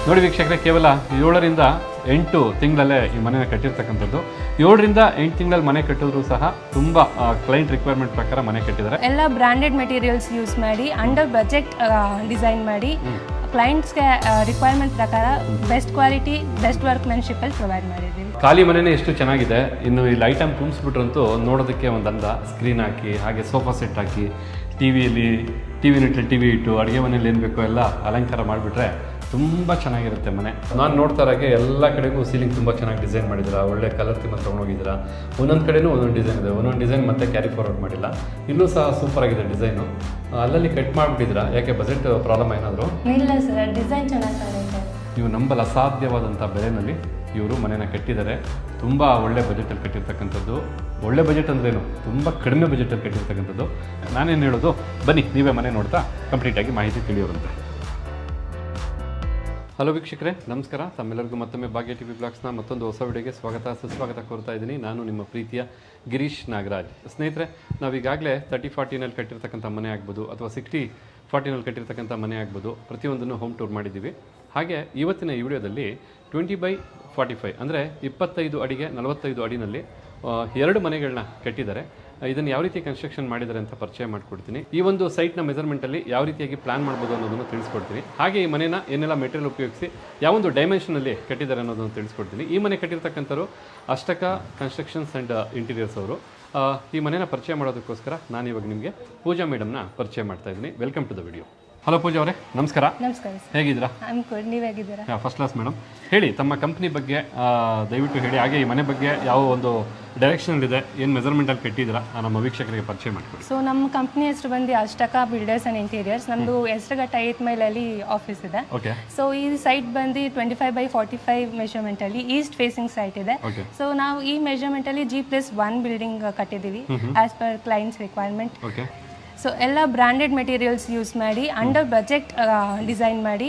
ನೋಡಿ ವೀಕ್ಷಕರೇ, ಕೇವಲ 7ರಿಂದ 8 ತಿಂಗಳಲ್ಲೇ ಈ ಮನೆನ ಕಟ್ಟಿರ್ತಕ್ಕಂಥದ್ದು. 7ರಿಂದ 8 ತಿಂಗಳಲ್ಲಿ ಮನೆ ಕಟ್ಟಿದ್ರು ಸಹ ತುಂಬ ಕ್ಲೈಂಟ್ ರಿಕ್ವೈರ್ಮೆಂಟ್ ಪ್ರಕಾರ ಮನೆ ಕಟ್ಟಿದ್ದಾರೆ. ಎಲ್ಲ ಬ್ರಾಂಡೆಡ್ ಮೆಟೀರಿಯಲ್ಸ್ ಯೂಸ್ ಮಾಡಿ ಅಂಡರ್ ಬಜೆಟ್ ಡಿಸೈನ್ ಮಾಡಿ ಕ್ಲೈಂಟ್ಸ್ಗೆ ರಿಕ್ವೈರ್ಮೆಂಟ್ ಪ್ರಕಾರ ಬೆಸ್ಟ್ ಕ್ವಾಲಿಟಿ ಬೆಸ್ಟ್ ವರ್ಕ್ಮೆನ್ಶಿಪ್ ಅಲ್ಲಿ ಪ್ರೊವೈಡ್ ಮಾಡಿದ್ದೀವಿ. ಖಾಲಿ ಮನೆನೇ ಎಷ್ಟು ಚೆನ್ನಾಗಿದೆ, ಇನ್ನು ಇಲ್ಲಿ ಐಟಮ್ ತುಂಬಿಸ್ಬಿಟ್ರಂತೂ ನೋಡೋದಕ್ಕೆ ಒಂದು ಅಂದ. ಸ್ಕ್ರೀನ್ ಹಾಕಿ, ಹಾಗೆ ಸೋಫಾ ಸೆಟ್ ಹಾಕಿ, ಟಿ ವಿ ಇಟ್ಟು ಅಡುಗೆ ಮನೇಲಿ ಏನು ಬೇಕೋ ಎಲ್ಲ ಅಲಂಕಾರ ಮಾಡಿಬಿಟ್ರೆ ತುಂಬ ಚೆನ್ನಾಗಿರುತ್ತೆ ಮನೆ. ನಾನು ನೋಡ್ತಾ ಇರೋಗೆ ಎಲ್ಲ ಕಡೆಗೂ ಸೀಲಿಂಗ್ ತುಂಬ ಚೆನ್ನಾಗಿ ಡಿಸೈನ್ ಮಾಡಿದ್ದೀರಾ, ಒಳ್ಳೆ ಕಲರ್ ತಿಮ್ಮ ತೊಗೊಂಡೋಗಿದ್ದೀರಾ. ಒಂದೊಂದು ಕಡೆನೂ ಒಂದೊಂದು ಡಿಸೈನ್ ಇದೆ, ಒಂದೊಂದು ಡಿಸೈನ್ ಮತ್ತೆ ಕ್ಯಾರಿ ಫಾರ್ವರ್ಡ್ ಮಾಡಿಲ್ಲ. ಇಲ್ಲೂ ಸಹ ಸೂಪರ್ ಆಗಿದೆ ಡಿಸೈನು. ಅಲ್ಲಲ್ಲಿ ಕಟ್ ಮಾಡಿಬಿಟ್ಟಿದ್ದೀರಾ, ಯಾಕೆ ಬಜೆಟ್ ಪ್ರಾಬ್ಲಮ್ ಏನಾದರೂ? ಇಲ್ಲ ಸರ್, ಡಿಸೈನ್ ಚೆನ್ನಾಗಿ ಕಾಣುತ್ತೆ. ನೀವು ನಂಬಲು ಅಸಾಧ್ಯವಾದಂಥ ಬೆಲೆಯಲ್ಲಿ ಇವರು ಮನೆಯನ್ನು ಕಟ್ಟಿದ್ದಾರೆ. ತುಂಬ ಒಳ್ಳೆ ಬಜೆಟಲ್ಲಿ ಕಟ್ಟಿರ್ತಕ್ಕಂಥದ್ದು. ಒಳ್ಳೆ ಬಜೆಟ್ ಅಂದ್ರೇನು, ತುಂಬ ಕಡಿಮೆ ಬಜೆಟಲ್ಲಿ ಕಟ್ಟಿರ್ತಕ್ಕಂಥದ್ದು. ನಾನೇನು ಹೇಳೋದು, ಬನ್ನಿ ನೀವೇ ಮನೆ ನೋಡ್ತಾ ಕಂಪ್ಲೀಟಾಗಿ ಮಾಹಿತಿ ತಿಳಿಯೋರಂತೆ. ಹಲೋ ವೀಕ್ಷಕರೇ, ನಮಸ್ಕಾರ. ತಮ್ಮೆಲ್ಲರಿಗೂ ಮತ್ತೊಮ್ಮೆ ಭಾಗ್ಯ ಟಿವಿ ಬ್ಲಾಗ್ಸ್ನ ಮತ್ತೊಂದು ಹೊಸ ವಿಡಿಯೋಗೆ ಸುಸ್ವಾಗತ ಕೋರ್ತಾ ಇದ್ದೀನಿ. ನಾನು ನಿಮ್ಮ ಪ್ರೀತಿಯ ಗಿರೀಶ್ ನಾಗರಾಜ್. ಸ್ನೇಹಿತರೆ, ನಾವೀಗಾಗಲೇ 30-40ನಲ್ಲಿ ಕಟ್ಟಿರ್ತಕ್ಕಂಥ ಮನೆ ಆಗ್ಬೋದು ಅಥವಾ 60-40ನಲ್ಲಿ ಕಟ್ಟಿರ್ತಕ್ಕಂಥ ಮನೆ ಆಗ್ಬೋದು, ಪ್ರತಿಯೊಂದನ್ನು ಹೋಮ್ ಟೂರ್ ಮಾಡಿದ್ದೀವಿ. ಹಾಗೆ ಇವತ್ತಿನ ಈ ವಿಡಿಯೋದಲ್ಲಿ 20x45 ಅಂದರೆ 25 ಅಡಿಗೆ 45 ಅಡಿನಲ್ಲಿ 2 ಮನೆಗಳನ್ನ ಕಟ್ಟಿದ್ದಾರೆ. ಇದನ್ನು ಯಾವ ರೀತಿ ಕನ್ಸ್ಟ್ರಕ್ಷನ್ ಮಾಡಿದ್ದಾರೆ ಅಂತ ಪರಿಚಯ ಮಾಡಿಕೊಡ್ತೀನಿ. ಈ ಒಂದು ಸೈಟ್ನ ಮೆಜರ್ಮೆಂಟಲ್ಲಿ ಯಾವ ರೀತಿಯಾಗಿ ಪ್ಲಾನ್ ಮಾಡ್ಬೋದು ಅನ್ನೋದನ್ನು ತಿಳಿಸ್ಕೊಡ್ತೀನಿ. ಹಾಗೆ ಈ ಮನೆನ ಏನೆಲ್ಲ ಮೆಟೀರಿಯಲ್ ಉಪಯೋಗಿಸಿ ಯಾವೊಂದು ಡೈಮೆನ್ಷನಲ್ಲಿ ಕಟ್ಟಿದ್ದಾರೆ ಅನ್ನೋದನ್ನು ತಿಳಿಸ್ಕೊಡ್ತೀನಿ. ಈ ಮನೆ ಕಟ್ಟಿರ್ತಕ್ಕಂಥವ್ರು ಅಷ್ಟಕ ಕನ್ಸ್ಟ್ರಕ್ಷನ್ಸ್ ಆ್ಯಂಡ್ ಇಂಟೀರಿಯರ್ಸ್ ಅವರು. ಈ ಮನೆನ ಪರಿಚಯ ಮಾಡೋದಕ್ಕೋಸ್ಕರ ನಾನು ಇವಾಗ ನಿಮಗೆ ಪೂಜಾ ಮೇಡಮ್ನ ಪರಿಚಯ ಮಾಡ್ತಾ ಇದ್ದೀನಿ. Welcome to the video. Hello Pooja ಅವರೇ, ನಮಸ್ಕಾರ. ನಮಸ್ಕಾರ. ಹೇಗಿದ್ದೀರಾ? ನೀವು ಹೇಗಿದ್ದೀರಾ? First class madam. ಹೇಳಿ, ತಮ್ಮ ಕಂಪ್ನಿ ಬಗ್ಗೆ ದಯವಿಟ್ಟು ಹೇಳಿ. ಹಾಗೆ ಈ ಮನೆ ಬಗ್ಗೆ ಯಾವ ಒಂದು ಡೈರೆಕ್ಷನ್ ಇದೆ, ಏನು ಮೆಜರ್ಮೆಂಟಲ್ಲಿ ಕಟ್ಟಿದ್ದೀರಾ, ನಮ್ಮ ವೀಕ್ಷಕರಿಗೆ ಪರಿಚಯ ಮಾಡಿಕೊಡಿ. ಸೊ ನಮ್ಮ ಕಂಪ್ನಿ ಹೆಸರು ಬಂದು ಅಷ್ಟಕ ಬಿಲ್ಡರ್ಸ್ ಆ್ಯಂಡ್ ಇಂಟೀರಿಯರ್ಸ್. ನಮ್ಮದು ಹೆಸರುಘಟ್ಟ 8 ಮೈಲಲ್ಲಿ ಆಫೀಸ್ ಇದೆ. ಓಕೆ. ಸೊ ಈ ಸೈಟ್ ಬಂದು 25x45 ಮೆಷರ್ಮೆಂಟಲ್ಲಿ ಈಸ್ಟ್ ಫೇಸಿಂಗ್ ಸೈಟ್ ಇದೆ. ಸೊ ನಾವು ಈ ಮೆಷರ್ಮೆಂಟಲ್ಲಿ G+1 ಬಿಲ್ಡಿಂಗ್ ಕಟ್ಟಿದ್ದೀವಿ as per clients requirement. Okay. So ಎಲ್ಲ ಬ್ರಾಂಡೆಡ್ ಮೆಟೀರಿಯಲ್ಸ್ ಯೂಸ್ ಮಾಡಿ ಅಂಡರ್ ಬಜೆಟ್ ಡಿಸೈನ್ ಮಾಡಿ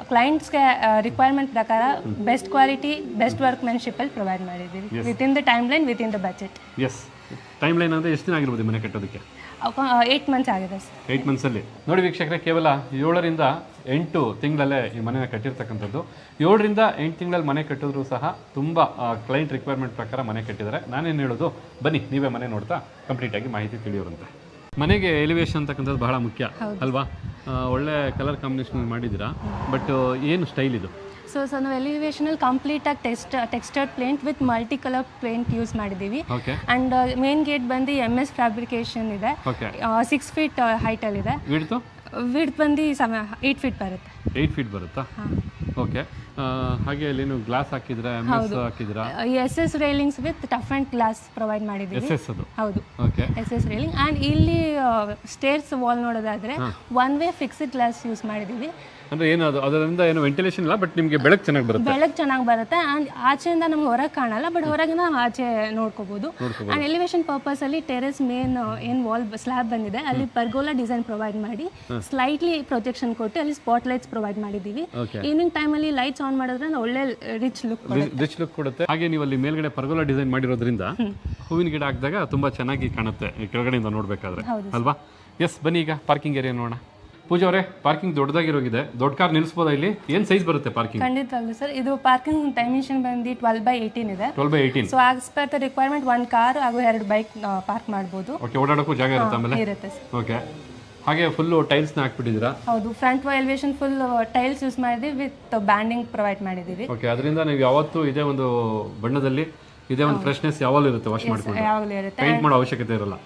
ಕ್ಲೈಂಟ್ಸ್ಗೆ ರಿಕ್ವೈರ್ಮೆಂಟ್ ಪ್ರಕಾರ ಬೆಸ್ಟ್ ಕ್ವಾಲಿಟಿ ಬೆಸ್ಟ್ ವರ್ಕ್ಮೆನ್ಶಿಪ್ ಅಲ್ಲಿ ಪ್ರೊವೈಡ್ ಮಾಡಿದ್ದೀವಿ within the time line, within the budget. Yes, time line ಅಂದರೆ ಎಷ್ಟು ದಿನ ಆಗಿರ್ಬೋದು ಮನೆ ಕಟ್ಟೋದಕ್ಕೆ? 8 ಮಂತ್ಸ್ ಆಗಿದೆ ಸರ್. 8 ಮಂತ್ಸಲ್ಲಿ. ನೋಡಿ ವೀಕ್ಷಕರೇ, ಕೇವಲ 7ರಿಂದ 8 ತಿಂಗಳಲ್ಲೇ ಈ ಮನೆನ ಕಟ್ಟಿರ್ತಕ್ಕಂಥದ್ದು. 7ರಿಂದ 8 ತಿಂಗಳಲ್ಲಿ ಮನೆ ಕಟ್ಟಿದ್ರು ಸಹ ತುಂಬ ಕ್ಲೈಂಟ್ ರಿಕ್ವೈರ್ಮೆಂಟ್ ಪ್ರಕಾರ ಮನೆ ಕಟ್ಟಿದ್ದಾರೆ. ನಾನೇನು ಹೇಳೋದು, ಬನ್ನಿ ನೀವೇ ಮನೆ ನೋಡ್ತಾ ಕಂಪ್ಲೀಟಾಗಿ ಮಾಹಿತಿ ತಿಳಿಯೋರಂತೆ. ಮನೆಗೆ ಎಲಿವೇಶನ್ ಅಂತಕ್ಕಂಥದ್ದು ಬಹಳ ಮುಖ್ಯ ಅಲ್ವಾ? ಒಳ್ಳೆ ಕಲರ್ ಕಾಂಬಿನೇಷನ್ ಮಾಡಿದ್ದೀರಾ. ಬಟ್ ಏನು ಸ್ಟೈಲ್ ಇದು? ಸೊ ನಾವು ಎಲಿವೇಶನಲ್ಲಿ ಕಂಪ್ಲೀಟಾಗಿ textured paint with multi colour paint use ಮಾಡಿದ್ದೀವಿ. ಆ್ಯಂಡ್ ಮೇನ್ ಗೇಟ್ ಬಂದು MS ಫ್ಯಾಬ್ರಿಕೇಶನ್ ಇದೆ. 6 ಫೀಟ್ ಹೈಟಲ್ಲಿದೆ. ವಿಡ್ತ್ ಬಂದು 8 ಫೀಟ್ ಬರುತ್ತೆ. 8 ಫೀಟ್ ಬರುತ್ತಾ? ಓಕೆ. ಹಾಗೆ ಅಲ್ಲೇನು ಗ್ಲಾಸ್ ಹಾಕಿದ್ರಾ? MS ಹಾಕಿದ್ರಾ? SS railings with tough and glass provide ಮಾಡಿದ್ದೀವಿ. SS ಅದು? ಹೌದು. ಓಕೆ. SS railing. ಆ್ಯಂಡ್ ಇಲ್ಲಿ ಸ್ಟೇರ್ಸ್ ವಾಲ್ ನೋಡೋದಾದ್ರೆ 1 ವೇ ಫಿಕ್ಸ್ಡ್ ಗ್ಲಾಸ್ ಯೂಸ್ ಮಾಡಿದ್ದೀವಿ. ಅಂದರೆ ಏನು ಅದು, ಅದರಿಂದ ಏನು ವೆಂಟಿಲೇಷನ್ ಇಲ್ಲ, ಬಟ್ ನಿಮಗೆ ಬೆಳಕು ಚೆನ್ನಾಗಿ ಬರುತ್ತೆ. ಆ್ಯಂಡ್ ಆಚೆಯಿಂದ ನಮ್ಗೆ ಹೊರಗೆ ಕಾಣಲ್ಲ, ಬಟ್ ಹೊರಗಿನ ಆಚೆ ನೋಡ್ಕೋಬಹುದು. ಆ್ಯಂಡ್ ಎಲಿವೇಶನ್ ಪರ್ಪಸ್ ಅಲ್ಲಿ ಟೆರೆಸ್ ಮೇನ್ ಏನು ವಾಲ್ ಸ್ಲ್ಯಾಬ್ ಬಂದಿದೆ ಅಲ್ಲಿ ಪರ್ಗೋಲಾ ಡಿಸೈನ್ ಪ್ರೊವೈಡ್ ಮಾಡಿ ಸ್ಲೈಟ್ಲಿ ಪ್ರೊಜೆಕ್ಷನ್ ಕೊಟ್ಟು ಅಲ್ಲಿ ಸ್ಪಾಟ್ ಲೈಟ್ಸ್ ಪ್ರೊವೈಡ್ ಮಾಡಿದ್ದೀವಿ. ಈವ್ನಿಂಗ್ ಟೈಮಲ್ಲಿ ಲೈಟ್ಸ್ ಆನ್ ಮಾಡಿದ್ರೆ ಒಳ್ಳೆ ರಿಚ್ ಲುಕ್ ಕೊಡುತ್ತೆ. ಹಾಗೆ ನೀವು ಅಲ್ಲಿ ಮೇಲ್ಗಡೆ ಪರ್ಗೋಲಾ ಡಿಸೈನ್ ಮಾಡಿರೋದ್ರಿಂದ ಹೂವಿನ ಗಿಡ ಹಾಕಿದಾಗ ತುಂಬ ಚೆನ್ನಾಗಿ ಕಾಣುತ್ತೆ ಕೆಳಗಡೆಯಿಂದ ನೋಡಬೇಕಾದ್ರೆ ಅಲ್ವಾ? ಎಸ್, ಬನ್ನಿ ಈಗ ಪಾರ್ಕಿಂಗ್ ಏರಿಯಾ ನೋಡೋಣ. ಪೂಜಾ ಅವರೇ, ಪಾರ್ಕಿಂಗ್ ದೊಡ್ಡದಾಗಿರೋಗಿದೆ. ದೊಡ್ಡ ಕಾರ್ ನಿಲ್ಲಿಸಬಹುದಾ ಇಲ್ಲಿ? ಏನು ಸೈಜ್ ಬರುತ್ತೆ ಪಾರ್ಕಿಂಗ್? ಖಂಡಿತವಾಗ್ಲೂ ಸರ್. ಇದು ಪಾರ್ಕಿಂಗ್ ಡೈಮೆನ್ಷನ್ ಬಂದು 12x18 ಇದೆ. 12x18. So as per the requirement 1 car ಹಾಗೂ 2 ಬೈಕ್ ಪಾರ್ಕ್ ಮಾಡಬಹುದು. ಓಕೆ. ಓಡಾಡೋಕ್ಕೂ ಜಾಗ ಇರುತ್ತೆ ಆಮೇಲೆ? ಇರುತ್ತೆ ಸರ್. ಓಕೆ. ಹಾಗೆ ಫುಲ್ ಟೈಲ್ಸ್ ನ ಹಾಕ್ಬಿಟ್ಟಿದ್ದೀರಾ? ಹೌದು. Front elevation full tiles use ಮಾಡಿದ್ವಿ ವಿತ್ ಬ್ಯಾಂಡಿಂಗ್ ಪ್ರೊವೈಡ್ ಮಾಡಿದ್ದೀವಿ. ಓಕೆ. ಅದರಿಂದ ನೀವು ಯಾವತ್ತೂ ಇದೇ ಒಂದು ಬಣ್ಣದಲ್ಲಿ ಇದೇ ಒಂದು ಫ್ರೆಶ್ನೆಸ್ ಯಾವಾಗಲೂ ಇರುತ್ತೆ. ವಾಶ್ ಮಾಡ್ಕೊಂಡು ಯಾವಾಗಲೂ ಇರುತ್ತೆ. ಪೇಂಟ್ ಮಾಡೋ ಅವಶ್ಯಕತೆ ಇರಲ್ಲ.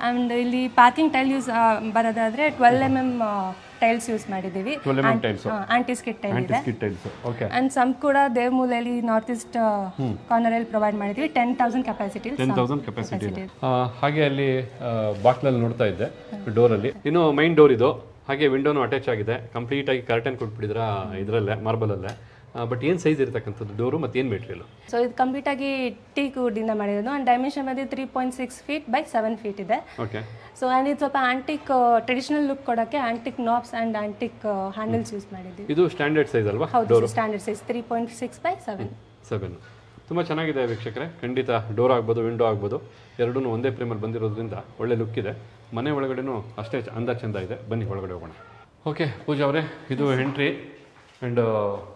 ಆ್ಯಂಡ್ ಇಲ್ಲಿ ಪಾರ್ಕಿಂಗ್ ಟೈಲ್ ಯೂಸ್ ಬರೋದಾದ್ರೆ 12 mm ಟೈಲ್ಸ್ ಯೂಸ್ ಮಾಡಿದ್ದೀವಿ. 12 mm tiles, anti skid tile ಇದೆ. ಓಕೆ. ಅಂಡ್ ಸಮ್ ಕೂಡ ದೇವಮೂಲೆಯಲ್ಲಿ ನಾರ್ತ್ ಈಸ್ಟ್ ಕಾರ್ನರ್ ಅಲ್ಲಿ ಪ್ರೊವೈಡ್ ಮಾಡಿದ್ವಿ. 10,000 ಕೆಪಾಸಿಟಿ. ಹಾಗೆ ಅಲ್ಲಿ ಬಾಕ್ಲಲ್ಲಿ ನೋಡ್ತಾ ಇದ್ದೆ ಡೋರ್ ಅಲ್ಲಿ, ಇನ್ನು ಮೈನ್ ಡೋರ್ ಇದು. ಹಾಗೆ ವಿಂಡೋನು ಅಟ್ಯಾಚ್ ಆಗಿದೆ. ಕಂಪ್ಲೀಟ್ ಆಗಿ ಕರ್ಟನ್ ಕೊಟ್ಬಿಟ್ಟಿದ್ರ ಇದರಲ್ಲೇ, ಮಾರ್ಬಲ್ ಅಲ್ಲೇ. ಬಟ್ ಏನು ಸೈಜ್ ಇರತಕ್ಕಂಥದ್ದು ಡೋರು ಮತ್ತು ಏನು ಮೆಟೀರಿಯಲ್? ಸೊ ಇದು ಕಂಪ್ಲೀಟ್ ಆಗಿ ಟೀಕ್ ವುಡ್ಡಿಂದ ಮಾಡಿರೋದು. ಆ್ಯಂಡ್ ಡೈಮೆನ್ಷನ್ ಬಂದು 3.6 ಫೀಟ್ ಬೈ 7 ಫೀಟ್ ಇದೆ. ಓಕೆ. ಸೊ ಆ್ಯಂಡ್ ಇದು ಸ್ವಲ್ಪ ಆಂಟಿಕ್ ಟ್ರೆಡಿಷನಲ್ ಲುಕ್ ಕೊಡೋಕ್ಕೆ antique knobs and antique handles use ಮಾಡಿದ್ದೀವಿ. ಇದು ಸ್ಟ್ಯಾಂಡರ್ಡ್ ಸೈಜ್ ಅಲ್ವಾ? ಹೌದು, ಸ್ಟ್ಯಾಂಡರ್ಡ್ ಸೈಜ್ 3.6 ಬೈ 7. ತುಂಬ ಚೆನ್ನಾಗಿದೆ ವೀಕ್ಷಕರೇ. ಖಂಡಿತ ಡೋರ್ ಆಗ್ಬೋದು, ವಿಂಡೋ ಆಗ್ಬೋದು, ಎರಡೂ ಒಂದೇ ಫ್ರೇಮಲ್ಲಿ ಬಂದಿರೋದ್ರಿಂದ ಒಳ್ಳೆ ಲುಕ್ ಇದೆ. ಮನೆ ಒಳಗಡೆನೂ ಅಷ್ಟೇ ಅಂದ ಚೆಂದ ಇದೆ. ಬನ್ನಿ ಒಳಗಡೆ ಹೋಗೋಣ. ಓಕೆ ಪೂಜಾ ಅವರೇ, ಇದು ಎಂಟ್ರಿ. ಆ್ಯಂಡ್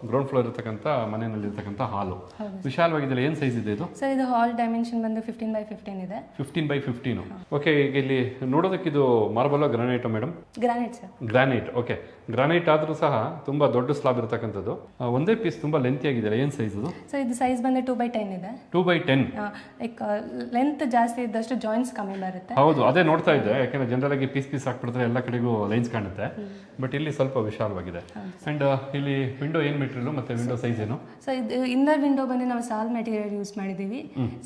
ಗ್ರೌಂಡ್ ಫ್ಲೋರ್ ಇರ್ತಕ್ಕಂಥ ಮನೆಯಲ್ಲಿ ಇರ್ತಕ್ಕಂಥ ಹಾಲು ವಿಶಾಲವಾಗಿದೆಯಲ್ಲ, ಏನು ಸೈಜ್ ಇದೆ ಇದು? ಸರ್ ಇದು ಹಾಲ್ ಡೈಮೆನ್ಷನ್ ಬಂದು 15x15 ಇದೆ. 15x15. ಓಕೆ, ಈಗ ಇಲ್ಲಿ ನೋಡೋದಕ್ಕೆ ಇದು marble granite madam? Granite sir. Granite, okay. Granite ಆದರೂ ಸಹ ತುಂಬಾ ದೊಡ್ಡ ಸ್ಲಾಬ್ ಇರತಕ್ಕಂಥದ್ದು. ಒಂದೇ ಪೀಸ್ ತುಂಬಾ ಲೆಂತಿ ಆಗಿದೆಯಲ್ಲ, ಏನು ಸೈಜ್ ಇದು? ಸರ್ ಇದು ಸೈಜ್ ಬಂದು 2x10 ಇದೆ. 2x10. ಲೈಕ್ ಲೆಂತ್ ಜಾಸ್ತಿ ಇದ್ದಷ್ಟು ಜಾಯಿಂಟ್ಸ್ ಕಮ್ಮಿ ಬರುತ್ತೆ. ಹೌದು, ಅದೇ ನೋಡ್ತಾ ಇದ್ದೆ. ಯಾಕಂದ್ರೆ ಜನರಲ್ ಆಗಿ ಪೀಸ್ ಹಾಕ್ಬಿಡ್ತಾರೆ, ಎಲ್ಲ ಕಡೆಗೂ ಲೈನ್ಸ್ ಕಾಣುತ್ತೆ. ಬಟ್ ಇಲ್ಲಿ ಸ್ವಲ್ಪ ವಿಶಾಲವಾಗಿದೆ. ಅಂಡ್ ಇಲ್ಲಿ ವಿಂಡೋ ಏನು ಮೆಟೀರಿಯಲ್ ಮತ್ತೆ ವಿಂಡೋ ಸೈಜ್ ಏನು? ಸೊ ಇದು ಇನ್ನರ್ ವಿಂಡೋ ಬಂದು ನಾವು ಸಾಲ್ ಮೆಟೀರಿಯಲ್ ಯೂಸ್ ಮಾಡಿದ್ದೀವಿ.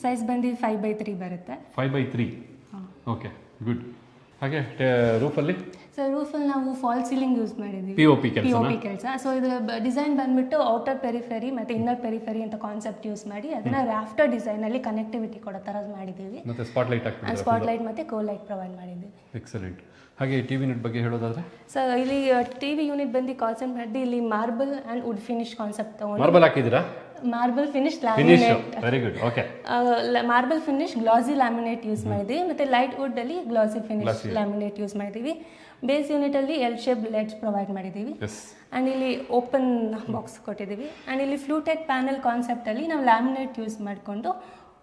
ಸೈಜ್ ಬಂದು 5x3 ಬರುತ್ತೆ. 5x3. Okay, good. ಹಾಗೆ ರೂಫಲ್ಲಿ? ಸರ್ ರೂಫಲ್ಲಿ ನಾವು ಫಾಲ್ ಸೀಲಿಂಗ್ ಯೂಸ್ ಮಾಡಿದ್ದೀವಿ. POP ಕೆಲಸ. ಸೊ ಇದು ಡಿಸೈನ್ ಬಂದ್ಬಿಟ್ಟು ಔಟರ್ ಪೆರಿಫೆರಿ ಮತ್ತು ಇನ್ನರ್ ಪೆರಿಫೆರಿ ಅಂತ ಕಾನ್ಸೆಪ್ಟ್ ಯೂಸ್ ಮಾಡಿ ಅದನ್ನ ರಾಫ್ಟರ್ ಡಿಸೈನಲ್ಲಿ ಕನೆಕ್ಟಿವಿಟಿ ಕೊಡೋ ಥರ ಮಾಡಿದ್ದೀವಿ. ಮತ್ತೆ ಸ್ಪಾಟ್ಲೈಟ್ ಮತ್ತು ಕೋ ಲೈಟ್ ಪ್ರೊವೈಡ್ ಮಾಡಿದ್ದೀವಿ. ಎಕ್ಸಲೆಂಟ್. ಹಾಗೆ ಟಿವಿ ಯೂನಿಟ್ ಬಗ್ಗೆ ಹೇಳೋದಾದ್ರೆ? ಸರ್ ಇಲ್ಲಿ ಟಿವಿ ಯೂನಿಟ್ ಬಂದು ಕಾನ್ಸೆಪ್ಟ್ ಮಾಡಿ ಇಲ್ಲಿ marble and wood finish concept ತಗೊಂಡು. ಮಾರ್ಬಲ್ ಹಾಕಿದ್ದೀರಾ? Marble finish laminate. Very good. Okay. Marble finish glossy laminate use ಮಾಡಿದ್ದೀವಿ ಮತ್ತು ಲೈಟ್ ವುಡ್ ಅಲ್ಲಿ ಗ್ಲಾಸಿ ಫಿನಿಶ್ ಲ್ಯಾಮಿನೇಟ್ ಯೂಸ್ ಮಾಡಿದ್ದೀವಿ. ಬೇಸ್ ಯೂನಿಟ್ ಅಲ್ಲಿ ಎಲ್ ಶೇಪ್ ಲೆಡ್ಸ್ ಪ್ರೊವೈಡ್ ಮಾಡಿದ್ದೀವಿ. ಆ್ಯಂಡ್ ಇಲ್ಲಿ ಓಪನ್ ಬಾಕ್ಸ್ ಕೊಟ್ಟಿದ್ದೀವಿ. ಆ್ಯಂಡ್ ಇಲ್ಲಿ ಫ್ಲೂಟೆಡ್ ಪ್ಯಾನಲ್ ಕಾನ್ಸೆಪ್ಟ್ ಅಲ್ಲಿ ನಾವು ಲ್ಯಾಮಿನೇಟ್ ಯೂಸ್ ಮಾಡಿಕೊಂಡು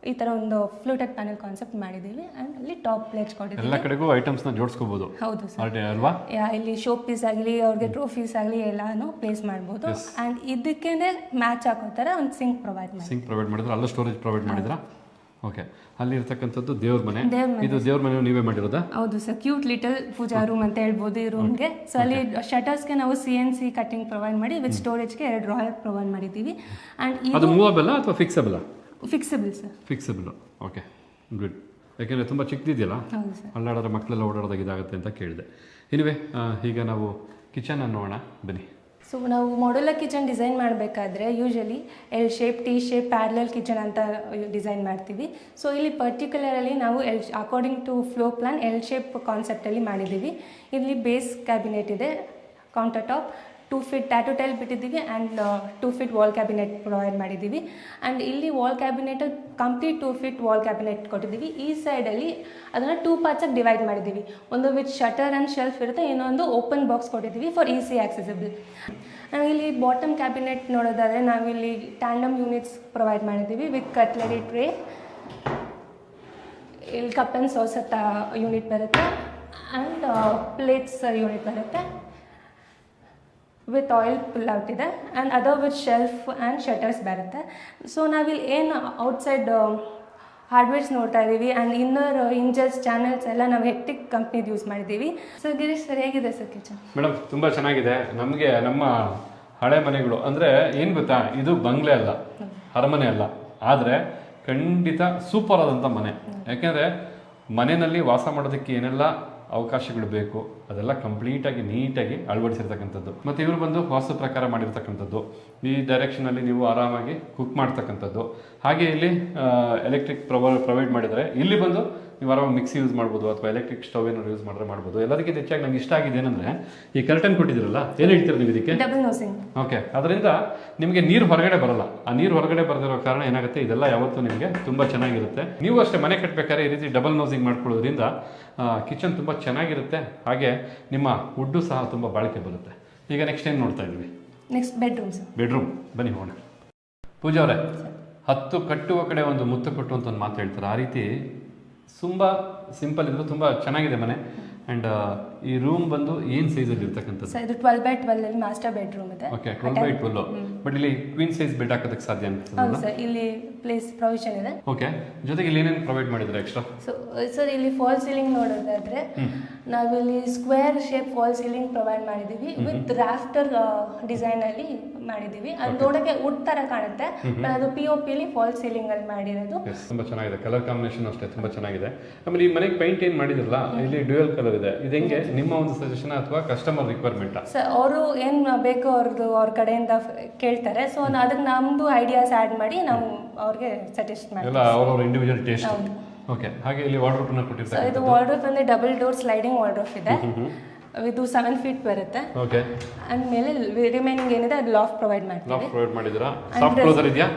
ಈ ಥರ ಒಂದು ಫ್ಲೂಟೆಡ್ ಪ್ಯಾನಲ್ ಕಾನ್ಸೆಪ್ಟ್ ಮಾಡಿದ್ದೀವಿ. ಆ್ಯಂಡ್ ಅಲ್ಲಿ ಟಾಪ್ ಪ್ಲೇಟ್ಸ್ ಕೊಟ್ಟಿದ್ದೀವಿ. ಎಲ್ಲ ಕಡೆಗೂ ಐಟಮ್ಸ್ನ ಜೋಡಿಸ್ಕೋಬಹುದು. ಹೌದು ಸರ್, ಅಲ್ವಾ? ಇಲ್ಲಿ ಶೋ ಪೀಸ್ ಆಗಲಿ ಅವ್ರಿಗೆ ಟ್ರೋಫೀಸ್ ಆಗಲಿ ಎಲ್ಲಾನು ಪ್ಲೇಸ್ ಮಾಡ್ಬೋದು. ಆ್ಯಂಡ್ ಇದಕ್ಕೇನೆ ಮ್ಯಾಚ್ ಆಗೋ ಥರ ಒಂದು ಸಿಂಕ್ ಪ್ರೊವೈಡ್ ಮಾಡಿದ್ರೆ ಅಲ್ಲೂ ಸ್ಟೋರೇಜ್ ಪ್ರೊವೈಡ್ ಮಾಡಿದ್ರಾ? ಓಕೆ. ಅಲ್ಲಿ ಇರ್ತಕ್ಕಂಥದ್ದು ದೇವ್ರ ಮನೆ. ಇದು ದೇವ್ರ ಮನೆ ನೀವೇ ಮಾಡಿರೋದಾ? ಹೌದು sir, cute little pooja room ಅಂತ ಹೇಳ್ಬೋದು ಈ ರೂಮ್ಗೆ. ಸೊ ಅಲ್ಲಿ ಶಟರ್ಸ್ಗೆ ನಾವು CNC ಕಟ್ಟಿಂಗ್ ಪ್ರೊವೈಡ್ ಮಾಡಿ ವಿತ್ ಸ್ಟೋರೇಜ್ಗೆ 2 ಡ್ರಾಯರ್ ಪ್ರೊವೈಡ್ ಮಾಡಿದ್ದೀವಿ. ಆ್ಯಂಡ್ ಅದು ಮೂವಬಲ್ ಅಥವಾ fixable? Fixable sir. Fixable. Okay, good. ಯಾಕೆಂದರೆ ತುಂಬ ಚಿಕ್ಕದಿದೆಯಲ್ಲ, ಅಲ್ಲಾಡೋದ್ರೆ ಮಕ್ಕಳೆಲ್ಲ ಓಡಾಡೋದಾಗ ಇದಾಗುತ್ತೆ ಅಂತ ಕೇಳಿದೆ. ಎನಿವೆ, ಈಗ ನಾವು ಕಿಚನ್ ನೋಡೋಣ ಬನ್ನಿ. ಸೊ ನಾವು ಮಾಡ್ಯುಲರ್ ಕಿಚನ್ ಡಿಸೈನ್ ಮಾಡಬೇಕಾದ್ರೆ usually L shape, T shape, parallel kitchen ಅಂತ ಡಿಸೈನ್ ಮಾಡ್ತೀವಿ. ಸೊ ಇಲ್ಲಿ ಪರ್ಟಿಕ್ಯುಲರಲ್ಲಿ ನಾವು according to flow plan L shape ಕಾನ್ಸೆಪ್ಟಲ್ಲಿ ಮಾಡಿದ್ದೀವಿ. ಇಲ್ಲಿ ಬೇಸ್ ಕ್ಯಾಬಿನೆಟ್ ಇದೆ, ಕೌಂಟರ್ ಟಾಪ್, 2 ಫೀಟ್ ಟ್ಯಾಟು ಟೈಲ್ ಬಿಟ್ಟಿದ್ದೀವಿ. And 2 feet wall cabinet provide ಮಾಡಿದ್ದೀವಿ. ಆ್ಯಂಡ್ ಇಲ್ಲಿ ವಾಲ್ ಕ್ಯಾಬಿನೆಟಲ್ಲಿ ಕಂಪ್ಲೀಟ್ 2 ಫೀಟ್ ವಾಲ್ ಕ್ಯಾಬಿನೆಟ್ ಕೊಟ್ಟಿದ್ದೀವಿ. ಈ ಸೈಡಲ್ಲಿ ಅದನ್ನು 2 ಪಾರ್ಟ್ಸಾಗಿ ಡಿವೈಡ್ ಮಾಡಿದ್ದೀವಿ. ಒಂದು ವಿತ್ ಶಟರ್ ಆ್ಯಂಡ್ ಶೆಲ್ಫ್ ಇರುತ್ತೆ, ಇನ್ನೊಂದು ಓಪನ್ ಬಾಕ್ಸ್ ಕೊಟ್ಟಿದ್ದೀವಿ ಫಾರ್ ಈಸಿ ಆಕ್ಸೆಸಿಬಲ್. ಆ್ಯಂಡ್ ಇಲ್ಲಿ ಬಾಟಮ್ ಕ್ಯಾಬಿನೆಟ್ ನೋಡೋದಾದರೆ ನಾವಿಲ್ಲಿ ಟ್ಯಾಂಡಮ್ ಯೂನಿಟ್ಸ್ ಪ್ರೊವೈಡ್ ಮಾಡಿದ್ದೀವಿ ವಿತ್ ಕಟ್ಲರಿ ಟ್ರೇ. ಇಲ್ಲಿ ಕಪ್ ಆ್ಯಂಡ್ ಸಾಸರ್ ಯೂನಿಟ್ ಬರುತ್ತೆ. ಆ್ಯಂಡ್ ಪ್ಲೇಟ್ಸ್ ಯೂನಿಟ್ ಬರುತ್ತೆ ವಿತ್ ಆಯಿಲ್ ಪುಲ್ ಔಟ್ ಇದೆ. And other with shelf and shutters ಬರುತ್ತೆ. ಸೊ ನಾವಿಲ್ಲಿ ಏನು ಔಟ್ಸೈಡ್ ಹಾರ್ಡ್ವೇರ್ಸ್ ನೋಡ್ತಾ ಇದ್ದೀವಿ ಆ್ಯಂಡ್ ಇನ್ನರ್ ಇಂಜಸ್ ಚಾನಲ್ಸ್ ಎಲ್ಲ ನಾವು ಹೆಕ್ಟಿಕ್ ಕಂಪ್ನಿದು ಯೂಸ್ ಮಾಡಿದ್ದೀವಿ. ಸೊ ಗಿರೀಶ್ ಸರ್, ಹೇಗಿದೆ ಸರ್ ಕಿಚನ್? ಮೇಡಮ್ ತುಂಬ ಚೆನ್ನಾಗಿದೆ. ನಮಗೆ ನಮ್ಮ ಹಳೆ ಮನೆಗಳು ಅಂದರೆ ಏನು ಗೊತ್ತಾ, ಇದು ಬಂಗ್ಲೆ ಅಲ್ಲ, ಅರಮನೆ ಅಲ್ಲ, ಆದರೆ ಖಂಡಿತ ಸೂಪರ್ ಆದಂಥ ಮನೆ. ಯಾಕೆಂದರೆ ಮನೆಯಲ್ಲಿ ವಾಸ ಮಾಡೋದಕ್ಕೆ ಏನೆಲ್ಲ ಅವಕಾಶಗಳು ಬೇಕು ಅದೆಲ್ಲ ಕಂಪ್ಲೀಟಾಗಿ ನೀಟಾಗಿ ಅಳವಡಿಸಿರ್ತಕ್ಕಂಥದ್ದು. ಮತ್ತು ಇವರು ಬಂದು ವಾಸ್ತು ಪ್ರಕಾರ ಮಾಡಿರ್ತಕ್ಕಂಥದ್ದು. ಈ ಡೈರೆಕ್ಷನಲ್ಲಿ ನೀವು ಆರಾಮಾಗಿ ಕುಕ್ ಮಾಡ್ತಕ್ಕಂಥದ್ದು. ಹಾಗೆ ಇಲ್ಲಿ ಎಲೆಕ್ಟ್ರಿಕ್ ಪ್ರೊವೈಡ್ ಮಾಡಿದರೆ ಇಲ್ಲಿ ಬಂದು ನೀವು ಆರಾಮಾಗಿ ಮಿಕ್ಸಿ ಯೂಸ್ ಮಾಡ್ಬೋದು ಅಥವಾ ಎಲೆಕ್ಟ್ರಿಕ್ ಸ್ಟವ್ ಏನಾದ್ರು ಯೂಸ್ ಮಾಡಿದ್ರೆ ಮಾಡ್ಬೋದು. ಎಲ್ಲದಕ್ಕಿಂತ ಹೆಚ್ಚಾಗಿ ನಂಗೆ ಇಷ್ಟ ಆಗಿದೆ ಏನಂದರೆ ಈ ಕರ್ಟನ್ ಕೊಟ್ಟಿದ್ದೀರಲ್ಲ, ಏನು ಹೇಳ್ತೀರಾ ನೀವು ಇದಕ್ಕೆ? ಡಬಲ್ ನೋಸಿಂಗ್. ಓಕೆ, ಅದರಿಂದ ನಿಮಗೆ ನೀರು ಹೊರಗಡೆ ಬರಲ್ಲ. ಆ ನೀರು ಹೊರಗಡೆ ಬರದಿರೋ ಕಾರಣ ಏನಾಗುತ್ತೆ, ಇದೆಲ್ಲ ಯಾವತ್ತೂ ನಿಮಗೆ ತುಂಬ ಚೆನ್ನಾಗಿರುತ್ತೆ. ನೀವು ಅಷ್ಟೇ ಮನೆ ಕಟ್ಟಬೇಕಾದ್ರೆ ಈ ರೀತಿ ಡಬಲ್ ನೋಸಿಂಗ್ ಮಾಡ್ಕೊಳ್ಳೋದ್ರಿಂದ ಕಿಚನ್ ತುಂಬ ಚೆನ್ನಾಗಿರುತ್ತೆ. ಹಾಗೆ ನಿಮ್ಮ ವುಡ್ಡು ಸಹ ತುಂಬ ಬಾಳಿಕೆ ಬರುತ್ತೆ. ಈಗ ನೆಕ್ಸ್ಟ್ ಏನು ನೋಡ್ತಾ ಇದ್ವಿ? Next bedroom sir. ಬೆಡ್ರೂಮ್ ಬನ್ನಿ ಹೋಗೋಣ. ಪೂಜಾ ಅವರೇ, 10 ಕಟ್ಟುವ ಕಡೆ ಒಂದು ಮುತ್ತು ಕೊಟ್ಟು ಅಂತ ಒಂದು ಮಾತು ಹೇಳ್ತಾರೆ. ಆ ರೀತಿ ತುಂಬ ಸಿಂಪಲ್ ಇದ್ರು ತುಂಬ ಚೆನ್ನಾಗಿದೆ ಮನೆ. ಆ್ಯಂಡ್ ಈ ರೂಮ್ ಬಂದು ಏನು ಸೈಜಲ್ಲಿ ಇರ್ತಕ್ಕಂಥದ್ದು? ಸರ್ ಇದು 12x12 ಅಲ್ಲಿ ಮಾಸ್ಟರ್ ಬೆಡ್ರೂಮ್ ಇದೆ. Okay, 12x12. ಬಟ್ ಇಲ್ಲಿ ಕ್ವೀನ್ ಸೈಜ್ ಬೆಡ್ ಹಾಕೋದಕ್ಕೆ ಸಾಧ್ಯ ಅನ್ಸುತ್ತೆ? ಹೌದು ಸರ್, ಇಲ್ಲಿ ಪ್ಲೇಸ್ ಪ್ರೊವಿಷನ್ ಇದೆ. ಓಕೆ, ಜೊತೆಗೆ ಇಲ್ಲಿ ಏನೇನು ಪ್ರೊವೈಡ್ ಮಾಡಿದ್ರೆ ಎಕ್ಸ್ಟ್ರಾ? ಸೊ ಸರ್ ಇಲ್ಲಿ ಫಾಲ್ ಸೀಲಿಂಗ್ ನೋಡೋದಾದ್ರೆ ನಾವಿಲ್ಲಿ square shape fall ceiling provide ಮಾಡಿದ್ದೀವಿ ವಿತ್ ರಾಫ್ಟರ್ ಡಿಸೈನ್ ಅಲ್ಲಿ ಮಾಡಿದ್ದೀವಿ. ಅದು ನೋಡೋಕೆ ವುಡ್ ತರ ಕಾಣುತ್ತೆ, ಅದು POP ಅಲ್ಲಿ ಫಾಲ್ ಸೀಲಿಂಗ್ ಅಲ್ಲಿ ಮಾಡಿರೋದು. ತುಂಬ ಚೆನ್ನಾಗಿದೆ. ಕಲರ್ ಕಾಂಬಿನೇಷನ್ ಅಷ್ಟೇ ತುಂಬ ಚೆನ್ನಾಗಿದೆ. ಆಮೇಲೆ ಈ ಮನೆಗೆ ಪೇಂಟ್ ಏನು ಮಾಡಿದ್ರಲ್ಲ, ಇಲ್ಲಿ ಡ್ಯುಯಲ್ ಕಲರ್ ಇದೆ. ಇದು ಹೆಂಗೆ, ನಿಮ್ಮ ಒಂದು ಸಜೆಷನ್ ಅಥವಾ ಕಸ್ಟಮರ್ ರಿಕ್ವೈರ್ಮೆಂಟ್? ಸರ್ ಅವರು ಏನು ಬೇಕೋ ಅವ್ರ ಕಡೆಯಿಂದ ಕೇಳ್ತಾರೆ. ಸೊ ಅದಕ್ಕೆ ನಮ್ಮದು ಐಡಿಯಾಸ್ ಆ್ಯಡ್ ಮಾಡಿ ನಾವು ಅವ್ರಿಗೆ ಸಜೆಸ್ಟ್ ಮಾಡ್ತೀವಿ. ಎಲ್ಲ ಅವ್ರವ್ರ ಇಂಡಿವಿಜುವಲ್ ಟೇಸ್ಟ್. ಓಕೆ, ಹಾಗೆ ಇಲ್ಲಿ ವಾರ್ಡ್ರೋಬ್ನ ಕೊಟ್ಟಿರ್ತಾರೆ. ಇದು ವಾರ್ಡ್ರೋಬ್ ಅಂದ್ರೆ ಡಬಲ್ ಡೋರ್ ಸ್ಲೈಡಿಂಗ್ ವಾರ್ಡ್ರೋಬ್ ಇದೆ. ಇದು 7 ಫೀಟ್ ಬರುತ್ತೆ. ಓಕೆ, ಅಂದಮೇಲೆ ರಿಮೈನಿಂಗ್ ಏನಿದೆ ಅದು ಲಾಫ್ಟ್ ಪ್ರೊವೈಡ್ ಮಾಡ್ತೀವಿ. ಲಾಫ್ಟ್ ಪ್ರೊವೈಡ್ ಮಾಡಿದ್ದೀರಾ? ಸಾಫ್ಟ್ ಕ್ಲೋಸರ್ ಇದೆಯಾ?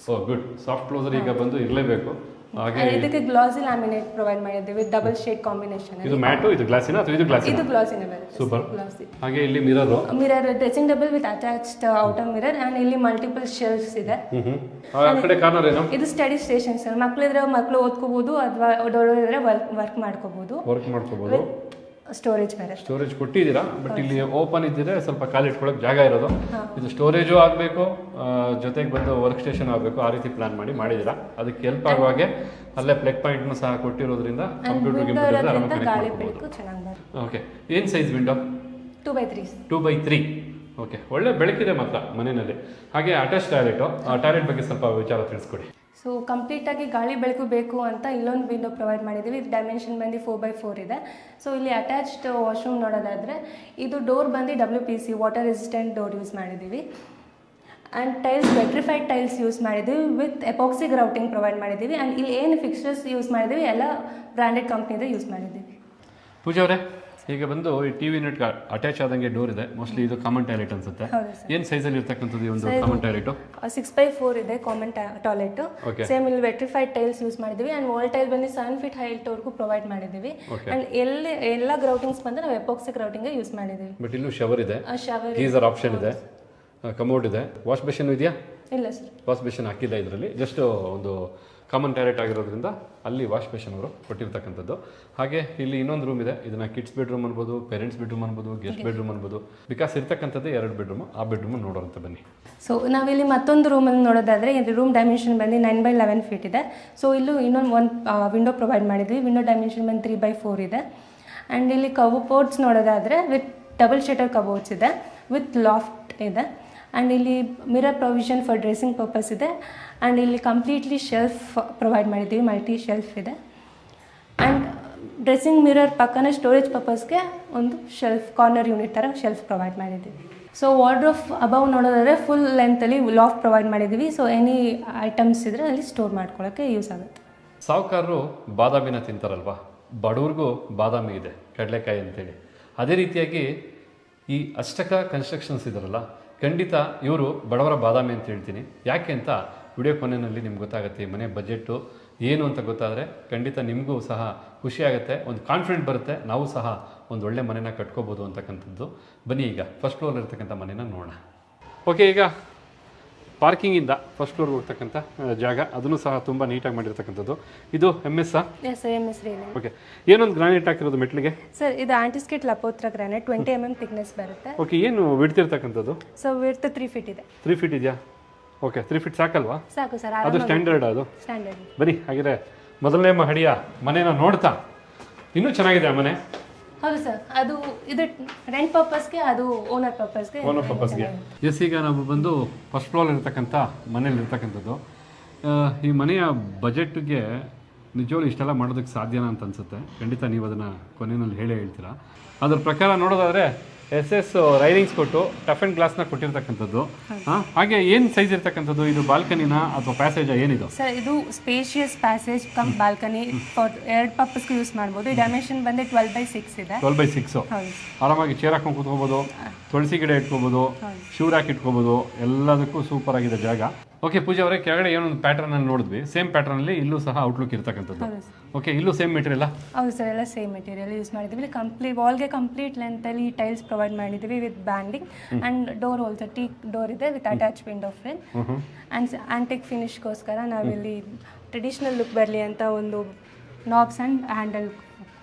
ಓ ಗುಡ್. ಸಾಫ್ಟ್ ಕ್ಲೋಸರ್ ಈಗ ಬಂದು ಇರಲೇಬೇಕು. ಹಾಗೆ ಇದಕ್ಕೆ ಗ್ಲಾಸಿ ಲ್ಯಾಮಿನೇಟ್ ಪ್ರೊವೈಡ್ ಮಾಡಿದ್ದೀವಿ ಡಬಲ್ ಶೇಡ್ ಕಾಂಬಿನೇಷನ್. ಇದು ಮ್ಯಾಟು, ಇದು ಗ್ಲಾಸಿನ ಅಥವಾ ಇದು ಗ್ಲಾಸಿನ? ಇದು ಗ್ಲಾಸಿನ ಬರುತ್ತೆ. ಸೂಪರ್. ಗ್ಲಾಸಿ. ಹಾಗೆ ಇಲ್ಲಿ mirror dressing table with attached outer mirror and ಇಲ್ಲಿ ಮಲ್ಟಿಪಲ್ ಶೆಲ್ಫ್ಸ್ ಇದೆ. ಆ ಕಡೆ ಕಾರ್ನರ್ ಏನು? ಇದು ಸ್ಟಡಿ ಸ್ಟೇಷನ್ ಸರ್. ಮಕ್ಕಳಿದ್ರೆ ಮಕ್ಕಳು ಓದ್ಕೋಬಹುದು ಅಥವಾ ದೊಡ್ಡವರಿದ್ರೆ ವರ್ಕ್ ಮಾಡ್ಕೋಬಹುದು. ಸ್ಟೋರೇಜ್ ಬೇರೆ ಸ್ಟೋರೇಜ್ ಕೊಟ್ಟಿದ್ದೀರಾ, ಬಟ್ ಇಲ್ಲಿ ಓಪನ್ ಇದ್ದಿದ್ರೆ ಸ್ವಲ್ಪ ಕಾಲು ಇಟ್ಕೊಳ್ಳೋಕೆ ಜಾಗ ಇರೋದು. ಇದು ಸ್ಟೋರೇಜು ಆಗಬೇಕು, ಜೊತೆಗೆ ಬಂದು ವರ್ಕ್ ಸ್ಟೇಷನ್ ಆಗಬೇಕು, ಆ ರೀತಿ ಪ್ಲಾನ್ ಮಾಡಿದ್ದೀರಾ. ಅದಕ್ಕೆ ಹೆಲ್ಪ್ ಆಗುವ ಹಾಗೆ ಅಲ್ಲೇ ಪ್ಲಗ್ ಪಾಯಿಂಟ್ನು ಸಹ ಕೊಟ್ಟಿರೋದ್ರಿಂದ ಓಕೆ. ಏನು size window? 2x3. 2x3. Okay, ಒಳ್ಳೆ ಬೆಳಕಿದೆ ಮಾತ್ರ ಮನೆಯಲ್ಲಿ. ಹಾಗೆ ಅಟ್ಯಾಚ್ ಟಾಯ್ಲೆಟ್ ಬಗ್ಗೆ ಸ್ವಲ್ಪ ವಿಚಾರ ತಿಳಿಸ್ಕೊಡಿ. ಸೊ ಕಂಪ್ಲೀಟಾಗಿ ಗಾಳಿ ಬೆಳಕು ಬೇಕು ಅಂತ ಇಲ್ಲೊಂದು ವಿಂಡೋ ಪ್ರೊವೈಡ್ ಮಾಡಿದ್ದೀವಿ. ಇದು ಡೈಮೆನ್ಷನ್ ಬಂದು 4x4 ಇದೆ. ಸೊ ಇಲ್ಲಿ ಅಟ್ಯಾಚ್ಡ್ ವಾಶ್ರೂಮ್ ನೋಡೋದಾದರೆ ಇದು ಡೋರ್ ಬಂದು WPC water resistant door use ಮಾಡಿದ್ದೀವಿ. And tiles vitrified tiles use ಮಾಡಿದ್ದೀವಿ ವಿತ್ ಎಪಾಕ್ಸಿ ಗ್ರೌಟಿಂಗ್ ಪ್ರೊವೈಡ್ ಮಾಡಿದ್ದೀವಿ. ಆ್ಯಂಡ್ ಇಲ್ಲಿ ಏನು ಫಿಕ್ಸ್ಚರ್ಸ್ ಯೂಸ್ ಮಾಡಿದ್ದೀವಿ ಎಲ್ಲ ಬ್ರ್ಯಾಂಡೆಡ್ ಕಂಪ್ನಿದೇ ಯೂಸ್ ಮಾಡಿದ್ದೀವಿ. ಪೂಜಾ ಅವರೇ, ಈಗ ಬಂದು ಈ ಟಿವಿ ಯೂನಿಟ್ ಅಟ್ಯಾಚ್ ಆದಂಗೆ ಡೋರ್ ಇದೆ. ಮೋಸ್ಟ್ಲಿ ಇದು ಕಾಮನ್ ಟಾಯ್ಲೆಟ್ ಅನ್ಸುತ್ತೆ. ಏನು ಸೈಜಲ್ಲಿ ಇರ್ತಕ್ಕಂಥದ್ದು ಈ ಒಂದು ಕಾಮನ್ ಟಾಯ್ಲೆಟ್? 6x4 ಇದೆ ಕಾಮನ್ ಟಾಯ್ಲೆಟ್. ಸೇಮ್ ಇಲ್ಲಿ ವೆಟ್ರಿಫೈಡ್ ಟೈಲ್ಸ್ ಯೂಸ್ ಮಾಡಿದ್ದೀವಿ. ಆ್ಯಂಡ್ ವಾಲ್ ಟೈಲ್ ಬಂದು 7 ಫೀಟ್ ಹೈಟ್ವರೆಗೂ ಪ್ರೊವೈಡ್ ಮಾಡಿದ್ದೀವಿ. ಆ್ಯಂಡ್ ಎಲ್ಲ ಗ್ರೌಟಿಂಗ್ಸ್ ಬಂದು ನಾವು ಎಪಾಕ್ಸಿ ಗ್ರೌಟಿಂಗ್ ಯೂಸ್ ಮಾಡಿದ್ದೀವಿ. ಬಟ್ ಇಲ್ಲೂ ಶವರ್ ಇದೆ, ಶವರ್ ಗೀಸರ್ ಆಪ್ಷನ್ ಇದೆ, ಕಮೋಡ್ ಇದೆ. ವಾಶ್ ಬೇಸಿನ್ ಇದೆಯಾ? ಇಲ್ಲ ಸರ್, ವಾಶ್ ಬೇಸಿನ್ ಹಾಕಿಲ್ಲ ಇದರಲ್ಲಿ. ಜಸ್ಟ್ ಒಂದು ಕಾಮನ್ ಟಾಯ್ಲೆಟ್ ಆಗಿರೋದ್ರಿಂದ ಅಲ್ಲಿ ವಾಶ್ ಬೇಸಿನ್ ಅವರು ಕೊಟ್ಟಿರ್ತಕ್ಕಂಥದ್ದು. ಹಾಗೆ ಇಲ್ಲಿ ಇನ್ನೊಂದು ರೂಮ್ ಇದೆ. ಇದನ್ನ ಕಿಡ್ಸ್ ಬೆಡ್ರೂಮ್ ಅನ್ಬೋದು, ಪೇರೆಂಟ್ಸ್ ಬೆಡ್ರೂಮ್ ಅನ್ಬೋದು, ಗೆಸ್ಟ್ ಬೆಡ್ರೂಮ್ ಅನ್ಬೋದು. ಬಿಕಾಸ್ ಇರ್ತಕ್ಕಂಥದ್ದು 2 ಬೆಡ್ರೂಮ್. ಆ ಬೆಡ್ರೂಮ್ ನೋಡೋರಂತ ಬನ್ನಿ. ಸೊ ನಾವಿಲ್ಲಿ ಮತ್ತೊಂದು ರೂಮಲ್ಲಿ ನೋಡೋದಾದರೆ ಇದು ರೂಮ್ ಡೈಮೆನ್ಷನ್ ಬಂದು 9x11 ಫೀಟ್ ಇದೆ. ಸೊ ಇಲ್ಲೂ ಇನ್ನೊಂದು ವಿಂಡೋ ಪ್ರೊವೈಡ್ ಮಾಡಿದ್ವಿ. ವಿಂಡೋ ಡೈಮೆನ್ಷನ್ ಬಂದು 3x4 ಇದೆ. ಆ್ಯಂಡ್ ಇಲ್ಲಿ ಕಬೋರ್ಡ್ಸ್ ನೋಡೋದಾದರೆ ವಿತ್ ಡಬಲ್ ಶಟರ್ ಕಬೋರ್ಡ್ಸ್ ಇದೆ, ವಿತ್ ಲಾಫ್ಟ್ ಇದೆ. ಆ್ಯಂಡ್ ಇಲ್ಲಿ mirror provision for dressing purpose ಇದೆ. ಆ್ಯಂಡ್ ಇಲ್ಲಿ ಕಂಪ್ಲೀಟ್ಲಿ ಶೆಲ್ಫ್ ಪ್ರೊವೈಡ್ ಮಾಡಿದ್ದೀವಿ, ಮಲ್ಟಿ ಶೆಲ್ಫ್ ಇದೆ. ಆ್ಯಂಡ್ ಡ್ರೆಸ್ಸಿಂಗ್ ಮಿರರ್ ಪಕ್ಕನೇ ಸ್ಟೋರೇಜ್ ಪರ್ಪಸ್ಗೆ ಒಂದು ಶೆಲ್ಫ್, ಕಾರ್ನರ್ ಯೂನಿಟ್ ಥರ ಶೆಲ್ಫ್ ಪ್ರೊವೈಡ್ ಮಾಡಿದ್ದೀವಿ. ಸೊ ವಾರ್ಡ್ರೋಬ್ ಅಬವ್ ನೋಡೋದಾದರೆ ಫುಲ್ ಲೆಂತಲ್ಲಿ ಲಾಫ್ಟ್ ಪ್ರೊವೈಡ್ ಮಾಡಿದ್ದೀವಿ. ಸೊ ಎನಿ ಐಟಮ್ಸ್ ಇದ್ದರೆ ಅಲ್ಲಿ ಸ್ಟೋರ್ ಮಾಡ್ಕೊಳ್ಳೋಕ್ಕೆ ಯೂಸ್ ಆಗುತ್ತೆ. ಸಾಹುಕಾರರು ಬಾದಾಮಿನ ತಿಂತಾರಲ್ವಾ, ಬಡವ್ರಿಗೂ ಬಾದಾಮಿ ಇದೆ, ಕಡಲೆಕಾಯಿ ಅಂತೇಳಿ. ಅದೇ ರೀತಿಯಾಗಿ ಈ ಅಷ್ಟಕ ಕನ್ಸ್ಟ್ರಕ್ಷನ್ಸ್ ಇದಾರಲ್ಲ, ಖಂಡಿತ ಇವರು ಬಡವರ ಬಾದಾಮಿ ಅಂತ ಹೇಳ್ತೀನಿ. ಯಾಕೆ ಅಂತ ವಿಡಿಯೋ ಕೊನೆಯಲ್ಲಿ ನಿಮ್ಗೆ ಗೊತ್ತಾಗುತ್ತೆ. ಈ ಮನೆ ಬಜೆಟು ಏನು ಅಂತ ಗೊತ್ತಾದರೆ ಖಂಡಿತ ನಿಮಗೂ ಸಹ ಖುಷಿಯಾಗುತ್ತೆ, ಒಂದು ಕಾನ್ಫಿಡೆಂಟ್ ಬರುತ್ತೆ, ನಾವು ಸಹ ಒಂದು ಒಳ್ಳೆ ಮನೆನ ಕಟ್ಕೋಬೋದು ಅಂತಕ್ಕಂಥದ್ದು. ಬನ್ನಿ ಈಗ ಫಸ್ಟ್ ಫ್ಲೋರ್ ಇರ್ತಕ್ಕಂಥ ಮನೆನ ನೋಡೋಣ. ಓಕೆ, ಈಗ ಪಾರ್ಕಿಂಗಿಂದ ಫಸ್ಟ್ ಫ್ಲೋರ್ಗೆ ಹೋಗ್ತಕ್ಕಂಥ ಜಾಗ, ಅದನ್ನು ಸಹ ತುಂಬ ನೀಟಾಗಿ ಮಾಡಿರ್ತಕ್ಕಂಥದ್ದು. ಇದು MS? MS reeling. ಓಕೆ, ಏನೊಂದು ಗ್ರಾನೈಟ್ ಹಾಕಿರೋದು ಮೆಟ್ಲಿಗೆ? ಸರ್ ಇದು ಆಂಟಿಸ್ಕೇಟ್ ಲಪೋತ್ರ ಗ್ರಾನೈಟ್ 20 mm ಥಿಕ್ನೆಸ್ ಬರುತ್ತೆ. ಓಕೆ, ಏನು ಬಿಡ್ತಿರ್ತಕ್ಕಂಥದ್ದು? ಸೊ ವಿಡ್ತ್ 3 ಫೀಟ್ ಇದೆ. 3 ಫೀಟ್ ಇದೆಯಾ? ಓಕೆ, 3 ಫೀಟ್ ಸಾಕಲ್ವಾ? ಸಾಕು ಸರ್, ಅದು ಸ್ಟ್ಯಾಂಡರ್ಡ್. ಅದು ಸ್ಟ್ಯಾಂಡರ್ಡ್. ಬನ್ನಿ ಹಾಗಿದ್ರೆ ಮೊದಲನೇ ಮಹಡಿಯ ಮನೆನ ನೋಡ್ತಾ. ಇನ್ನೂ ಚೆನ್ನಾಗಿದೆ ಆ ಮನೆ. ಹೌದು ಸರ್, ಅದು ಇದು ರೆಂಟ್ ಪರ್ಪಸ್ಗೆ, ಅದು ಓನರ್ ಪರ್ಪಸ್ಗೆ. ಎಸ್, ಈಗ ನಾವು ಬಂದು ಫಸ್ಟ್ ಫ್ಲೋರ್ ಇರ್ತಕ್ಕಂಥ ಮನೇಲಿ ಇರ್ತಕ್ಕಂಥದ್ದು. ಈ ಮನೆಯ ಬಜೆಟ್ಗೆ ನಿಜವಾಗ್ಲೂ ಇಷ್ಟೆಲ್ಲ ಮಾಡೋದಕ್ಕೆ ಸಾಧ್ಯನಾ ಅಂತ ಅನ್ಸುತ್ತೆ. ಖಂಡಿತ ನೀವು ಅದನ್ನು ಕೊನೆಯಲ್ಲಿ ಹೇಳ್ತೀರಾ. ಅದ್ರ ಪ್ರಕಾರ ನೋಡೋದಾದರೆ SS ರೈಲಿಂಗ್ಸ್ ಕೊಟ್ಟು ಟಫ್ ಆ್ಯಂಡ್ ಗ್ಲಾಸ್ನ ಕೊಟ್ಟಿರ್ತಕ್ಕಂಥದ್ದು. ಹಾಗೆ ಏನು ಸೈಜ್ ಇರ್ತಕ್ಕಂಥದ್ದು? ಇದು ಬಾಲ್ಕನಿನ ಅಥವಾ ಪ್ಯಾಸೇಜ್ ಏನಿದು? ಸರ್ ಇದು spacious passage cum balcony for 2 ಪರ್ಪಸ್ಗೆ ಯೂಸ್ ಮಾಡ್ಬೋದು. ಈ ಡೈಮೆನ್ಷನ್ ಬಂದು 12x6 ಇದೆ. 12x6. ಆರಾಮಾಗಿ ಚೇರ್ ಹಾಕೊಂಡು ಕೂತ್ಕೋಬೋದು, ತುಳಸಿ ಗಿಡ ಇಟ್ಕೋಬೋದು, ಶಿವರಾಕ್ ಇಟ್ಕೋಬೋದು, ಎಲ್ಲದಕ್ಕೂ ಸೂಪರ್ ಆಗಿದೆ ಜಾಗ. ಓಕೆ ಪೂಜಾ ಅವರೇ, ಕೆಳಗಡೆ ಏನೊಂದು ಪ್ಯಾಟರ್ನ್ ಅಲ್ಲಿ ನೋಡಿದ್ವಿ, ಸೇಮ್ ಪ್ಯಾಟರ್ನ್ ಅಲ್ಲಿ ಇಲ್ಲೂ ಸಹ ಔಟ್ಲುಕ್ ಇರ್ತಕ್ಕಂಥದ್ದು. ಓಕೆ, ಇಲ್ಲೂ ಸೇಮ್ ಮೆಟೀರಿಯಲ್? ಹೌದು ಸರ್, ಎಲ್ಲ ಸೇಮ್ ಮೆಟೀರಿಯಲ್ ಯೂಸ್ ಮಾಡಿದ್ವಿ. ವಾಲ್ಗೆ ಕಂಪ್ಲೀಟ್ ಲೆಂತಲ್ಲಿ ಟೈಲ್ಸ್ ಪ್ರೊವೈಡ್ ಮಾಡಿದ್ವಿ with banding. And door also teak door ಇದೆ with attach window frame. And antique ಫಿನಿಶ್ಗೋಸ್ಕರ ನಾವಿಲ್ಲಿ ಟ್ರೆಡಿಷನಲ್ ಲುಕ್ ಬರಲಿ ಅಂತ ಒಂದು ನಾಬ್ಸ್ ಅಂಡ್ ಹ್ಯಾಂಡಲ್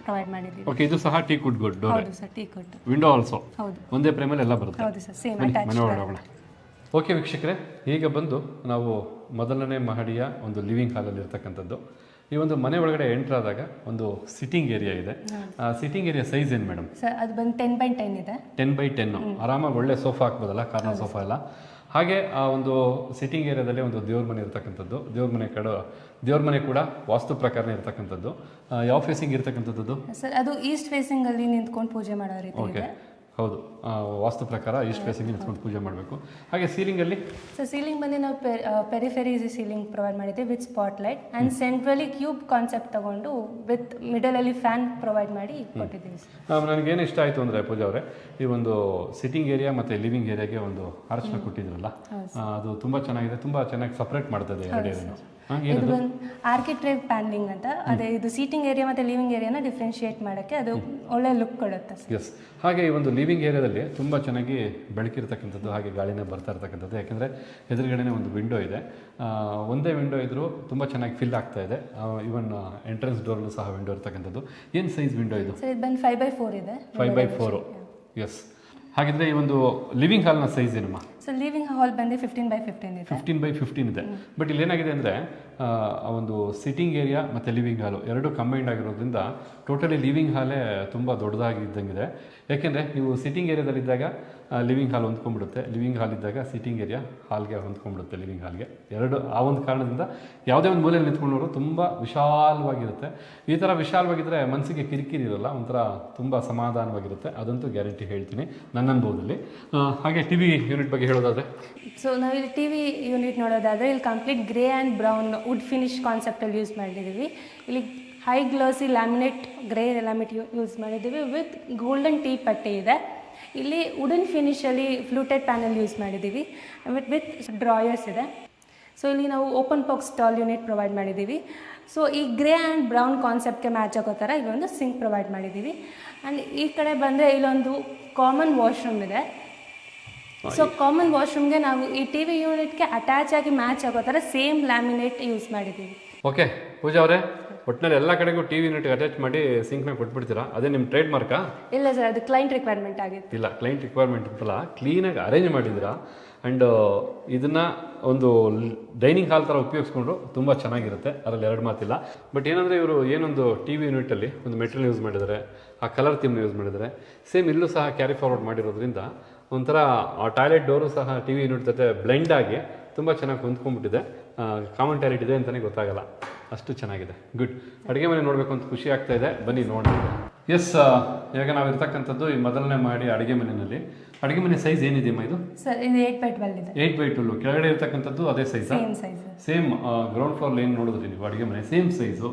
ಪ್ರೊವೈಡ್ ಮಾಡಿದ್ದೀವಿ. ಓಕೆ, ಇದು ಸಹ ಟೀಕ್ ವುಡ್ ಡೋರ್. ಹೌದು sir, teak wood. Window also ಹೌದು, ಒಂದೇ ಫ್ರೇಮಲ್ಲಿ ಎಲ್ಲ ಬರುತ್ತೆ. ಹೌದು ಸರ್, ಸೇಮ್ ಅಟ್ಯಾಚ್. ಓಕೆ ವೀಕ್ಷಕರೇ, ಈಗ ಬಂದು ನಾವು ಮೊದಲನೇ ಮಹಡಿಯ ಒಂದು ಲಿವಿಂಗ್ ಹಾಲಲ್ಲಿ ಇರ್ತಕ್ಕಂಥದ್ದು. ಈ ಒಂದು ಮನೆ ಒಳಗಡೆ ಎಂಟರ್ ಆದಾಗ ಒಂದು ಸಿಟ್ಟಿಂಗ್ ಏರಿಯಾ ಇದೆ. ಆ ಸಿಟ್ಟಿಂಗ್ ಏರಿಯಾ ಸೈಜ್ ಏನು ಮೇಡಮ್? ಸರ್ ಅದು ಬಂದು 10x10 ಇದೆ. 10x10. ಆರಾಮಾಗಿ ಒಳ್ಳೆ ಸೋಫಾ ಹಾಕ್ಬೋದಲ್ಲ, ಕಾರ್ನರ್ ಸೋಫಾ ಎಲ್ಲ. ಹಾಗೆ ಆ ಒಂದು ಸಿಟ್ಟಿಂಗ್ ಏರಿಯಾದಲ್ಲಿ ಒಂದು ದೇವ್ರ ಮನೆ ಇರ್ತಕ್ಕಂಥದ್ದು. ದೇವ್ರ ಮನೆ ಕೂಡ ವಾಸ್ತು ಪ್ರಕಾರನೇ ಇರ್ತಕ್ಕಂಥದ್ದು. ಯಾವ ಫೇಸಿಂಗ್ ಇರ್ತಕ್ಕಂಥದ್ದು? ಸರ್ ಅದು ಈಸ್ಟ್ ಫೇಸಿಂಗ್ ಅಲ್ಲಿ ನಿಂತ್ಕೊಂಡು ಪೂಜೆ ಮಾಡೋ ರೀತಿ ಇದೆ. ಹೌದು, ವಾಸ್ತು ಪ್ರಕಾರ ಈಸ್ಟ್ ಫೇಸಿಂಗ್ ನಿಂತ್ಕೊಂಡು ಪೂಜೆ ಮಾಡಬೇಕು. ಹಾಗೆ ಸೀಲಿಂಗಲ್ಲಿ? ಸರ್ ಸೀಲಿಂಗ್ ಬಂದು ನಾವು ಪೆರಿಫೆರಿ ಸೀಲಿಂಗ್ ಪ್ರೊವೈಡ್ ಮಾಡಿದ್ದೀವಿ with spot light. And centrally cube concept ತಗೊಂಡು ವಿತ್ ಮಿಡಲಲ್ಲಿ ಫ್ಯಾನ್ ಪ್ರೊವೈಡ್ ಮಾಡಿ ಕೊಟ್ಟಿದ್ದೀವಿ. ನನಗೇನು ಇಷ್ಟ ಆಯಿತು ಅಂದರೆ ಪೂಜಾ ಅವರೇ, ಈ ಒಂದು ಸಿಟ್ಟಿಂಗ್ ಏರಿಯಾ ಮತ್ತು ಲಿವಿಂಗ್ ಏರಿಯಾಗೆ ಒಂದು ಆರ್ಚ್ನ ಕೊಟ್ಟಿದ್ರಲ್ಲ, ಅದು ತುಂಬ ಚೆನ್ನಾಗಿದೆ. ತುಂಬ ಚೆನ್ನಾಗಿ ಸಪ್ರೇಟ್ ಮಾಡ್ತದೆ ಎರಡು ಏರಿಯಾನು. ಇದು ಬಂದು ಆರ್ಕಿಟ್ರೆಕ್ ಪ್ಯಾನಲಿಂಗ್ ಅಂತ, ಅದೇ ಇದು ಸೀಟಿಂಗ್ ಏರಿಯಾ ಮತ್ತು ಲಿವಿಂಗ್ ಏರಿಯಾನ ಡಿಫ್ರೆನ್ಶಿಯೇಟ್ ಮಾಡೋಕ್ಕೆ ಅದು ಒಳ್ಳೆ ಲುಕ್ ಕೊಡುತ್ತೆ. ಎಸ್, ಹಾಗೆ ಈ ಒಂದು ಲಿವಿಂಗ್ ಏರಿಯಾದಲ್ಲಿ ತುಂಬ ಚೆನ್ನಾಗಿ ಬೆಳಕಿರ್ತಕ್ಕಂಥದ್ದು, ಹಾಗೆ ಗಾಳಿನೇ ಬರ್ತಾ ಇರ್ತಕ್ಕಂಥದ್ದು. ಯಾಕೆಂದರೆ ಎದುರುಗಡೆನೇ ಒಂದು ವಿಂಡೋ ಇದೆ, ಒಂದೇ ವಿಂಡೋ ಇದ್ದರೂ ತುಂಬ ಚೆನ್ನಾಗಿ ಫಿಲ್ ಆಗ್ತಾ ಇದೆ. ಇವನ್ ಎಂಟ್ರೆನ್ಸ್ ಡೋರ್ಲು ಸಹ ವಿಂಡೋ ಇರ್ತಕ್ಕಂಥದ್ದು. ಏನು ಸೈಜ್ ವಿಂಡೋ ಇದು? ಸರ್ ಇದು ಬಂದು 5x4 ಇದೆ. 5x4. ಎಸ್, ಹಾಗಿದ್ರೆ ಈ ಒಂದು ಲಿವಿಂಗ್ ಹಾಲ್ನ ಸೈಜ್ ಏನಮ್ಮ? ಸೊ ಲಿವಿಂಗ್ ಹಾಲ್ ಬಂದು 15x15 ಇದೆ. 15x15 ಇದೆ. ಬಟ್ ಇಲ್ಲಿ ಏನಾಗಿದೆ ಅಂದರೆ ಆ ಒಂದು ಸಿಟ್ಟಿಂಗ್ ಏರಿಯಾ ಮತ್ತು ಲಿವಿಂಗ್ ಹಾಲು ಎರಡು ಕಂಬೈಂಡ್ ಆಗಿರೋದ್ರಿಂದ ಟೋಟಲಿ ಲಿವಿಂಗ್ ಹಾಲೇ ತುಂಬ ದೊಡ್ಡದಾಗಿದ್ದಂಗಿದೆ. ಯಾಕೆಂದರೆ ನೀವು ಸಿಟ್ಟಿಂಗ್ ಏರಿಯಾದಲ್ಲಿದ್ದಾಗ ಲಿವಿಂಗ್ ಹಾಲ್ ಹೊಂದ್ಕೊಂಡ್ಬಿಡುತ್ತೆ, ಲಿವಿಂಗ್ ಹಾಲ್ ಇದ್ದಾಗ ಸಿಟ್ಟಿಂಗ್ ಏರಿಯಾ ಹಾಲ್ಗೆ ಹೊಂದ್ಕೊಂಡ್ಬಿಡುತ್ತೆ, ಲಿವಿಂಗ್ ಹಾಲ್ಗೆ. ಎರಡು ಆ ಒಂದು ಕಾರಣದಿಂದ ಯಾವುದೇ ಒಂದು ಮೂಲೆಯಲ್ಲಿ ನಿಂತ್ಕೊಂಡವರು ತುಂಬ ವಿಶಾಲವಾಗಿರುತ್ತೆ. ಈ ಥರ ವಿಶಾಲವಾಗಿದ್ದರೆ ಮನಸ್ಸಿಗೆ ಕಿರಿಕಿರಿ ಇರೋಲ್ಲ, ಒಂಥರ ತುಂಬ ಸಮಾಧಾನವಾಗಿರುತ್ತೆ. ಅದಂತೂ ಗ್ಯಾರಂಟಿ ಹೇಳ್ತೀನಿ ನನ್ನ ಅನುಭವದಲ್ಲಿ. ಹಾಗೆ ಟಿ ವಿ ಯೂನಿಟ್ ಬಗ್ಗೆ ಹೇಳೋದಾದರೆ, ಸೊ ನಾವಿಲ್ಲಿ ಟಿ ವಿ ಯೂನಿಟ್ ನೋಡೋದಾದರೆ ಇಲ್ಲಿ complete grey and brown wood finish ಕಾನ್ಸೆಪ್ಟಲ್ಲಿ ಯೂಸ್ ಮಾಡಿದ್ದೀವಿ. ಇಲ್ಲಿ high glossy laminate grey laminate use ಮಾಡಿದ್ದೀವಿ ವಿತ್ ಗೋಲ್ಡನ್ ಟೀ ಪಟ್ಟಿ ಇದೆ. ಇಲ್ಲಿ ವುಡನ್ ಫಿನಿಷಲ್ಲಿ ಫ್ಲೂಟೆಡ್ ಪ್ಯಾನಲ್ ಯೂಸ್ ಮಾಡಿದ್ದೀವಿ ವಿತ್ ಡ್ರಾಯರ್ಸ್ ಇದೆ. ಸೊ ಇಲ್ಲಿ ನಾವು open box stall unit provide ಮಾಡಿದ್ದೀವಿ. ಸೊ ಈ ಗ್ರೇ ಆ್ಯಂಡ್ ಬ್ರೌನ್ ಕಾನ್ಸೆಪ್ಟ್ಗೆ ಮ್ಯಾಚ್ ಆಗೋ ಥರ ಇಲ್ಲೊಂದು ಸಿಂಕ್ ಪ್ರೊವೈಡ್ ಮಾಡಿದ್ದೀವಿ. ಆ್ಯಂಡ್ ಈ ಕಡೆ ಬಂದರೆ ಇಲ್ಲೊಂದು ಕಾಮನ್ ವಾಶ್ರೂಮ್ ಇದೆ. ಸೊ ಕಾಮನ್ ವಾಶ್ರೂಮ್ಗೆ ನಾವು ಈ ಟಿ ವಿ ಯೂನಿಟ್ಗೆ ಅಟ್ಯಾಚ್ ಆಗಿ ಮ್ಯಾಚ್ ಆಗೋ ಥರ ಸೇಮ್ ಲ್ಯಾಮಿನೇಟ್ ಯೂಸ್ ಮಾಡಿದ್ದೀವಿ. ಓಕೆ ಪೂಜಾ ಅವರೇ, ಒಟ್ಟಿನಲ್ಲಿ ಎಲ್ಲ ಕಡೆಗೂ ಟಿ ವಿ ಯೂನಿಟ್ ಅಟ್ಯಾಚ್ ಮಾಡಿ ಸಿಂಕ್ನ ಕೊಟ್ಬಿಡ್ತೀರಾ? ಅದೇ ನಿಮ್ಮ ಟ್ರೇಡ್ ಮಾರ್ಕಾ? ಇಲ್ಲ ಸರ್, ಅದು ಕ್ಲೈಂಟ್ ರಿಕ್ವೈರ್ಮೆಂಟ್ ಆಗಿತ್ತು. ಇಲ್ಲ, ಕ್ಲೈಂಟ್ ರಿಕ್ವೈರ್ಮೆಂಟ್ ಇರ್ತಲ್ಲ, ಕ್ಲೀನಾಗಿ ಅರೇಂಜ್ ಮಾಡಿದ್ದೀರಾ. ಆ್ಯಂಡ್ ಇದನ್ನು ಒಂದು ಡೈನಿಂಗ್ ಹಾಲ್ ಥರ ಉಪಯೋಗಿಸ್ಕೊಂಡ್ರು ತುಂಬ ಚೆನ್ನಾಗಿರುತ್ತೆ, ಅದರಲ್ಲಿ ಎರಡು ಮಾತಿಲ್ಲ. ಬಟ್ ಏನಂದರೆ ಇವರು ಏನೊಂದು ಟಿ ವಿ ಯೂನಿಟಲ್ಲಿ ಒಂದು ಮೆಟೀರಿಯಲ್ ಯೂಸ್ ಮಾಡಿದ್ದಾರೆ, ಆ ಕಲರ್ ಥೀಮ್ನ ಯೂಸ್ ಮಾಡಿದ್ದಾರೆ. ಸೇಮ್ ಇಲ್ಲೂ ಸಹ ಕ್ಯಾರಿ ಫಾರ್ವರ್ಡ್ ಮಾಡಿರೋದ್ರಿಂದ ಒಂಥರ ಆ ಟಾಯ್ಲೆಟ್ ಡೋರು ಸಹ ಟಿ ವಿ ಯೂನಿಟ್ ಜೊತೆ ಬ್ಲೆಂಡ್ ಆಗಿ ತುಂಬ ಚೆನ್ನಾಗಿ ಹೊಂದ್ಕೊಂಡ್ಬಿಟ್ಟಿದೆ. ಕಾಮನ್ ಟಾಯ್ಲೆಟ್ ಇದೆ ಅಂತಲೇ ಗೊತ್ತಾಗಲ್ಲ, ಅಷ್ಟು ಚೆನ್ನಾಗಿದೆ. ಗುಡ್. ಅಡುಗೆ ಮನೆ ನೋಡಬೇಕು ಅಂತ ಖುಷಿ ಆಗ್ತಾ ಇದೆ, ಬನ್ನಿ ನೋಡೋಣ. ಎಸ್, ಇವಾಗ ನಾವು ಇರ್ತಕ್ಕಂಥದ್ದು ಈ ಮೊದಲನೇ ಮಾಡಿ ಅಡುಗೆ ಮನೆಯಲ್ಲಿ. ಅಡುಗೆ ಮನೆ ಸೈಜ್ ಏನಿದೆಯಮ್ಮ ಇದು? ಸರ್ ಇದು 8x12 ಇದೆ. 8x12. ಕೆಳಗಡೆ ಇರ್ತಕ್ಕಂಥದ್ದು ಅದೇ ಸೈಜಾ? ಸೇಮ್ ಗ್ರೌಂಡ್ ಫ್ಲೋರ್ ಏನು ನೋಡಿದ್ರಿ ನೀವು ಅಡುಗೆ ಮನೆ, same size,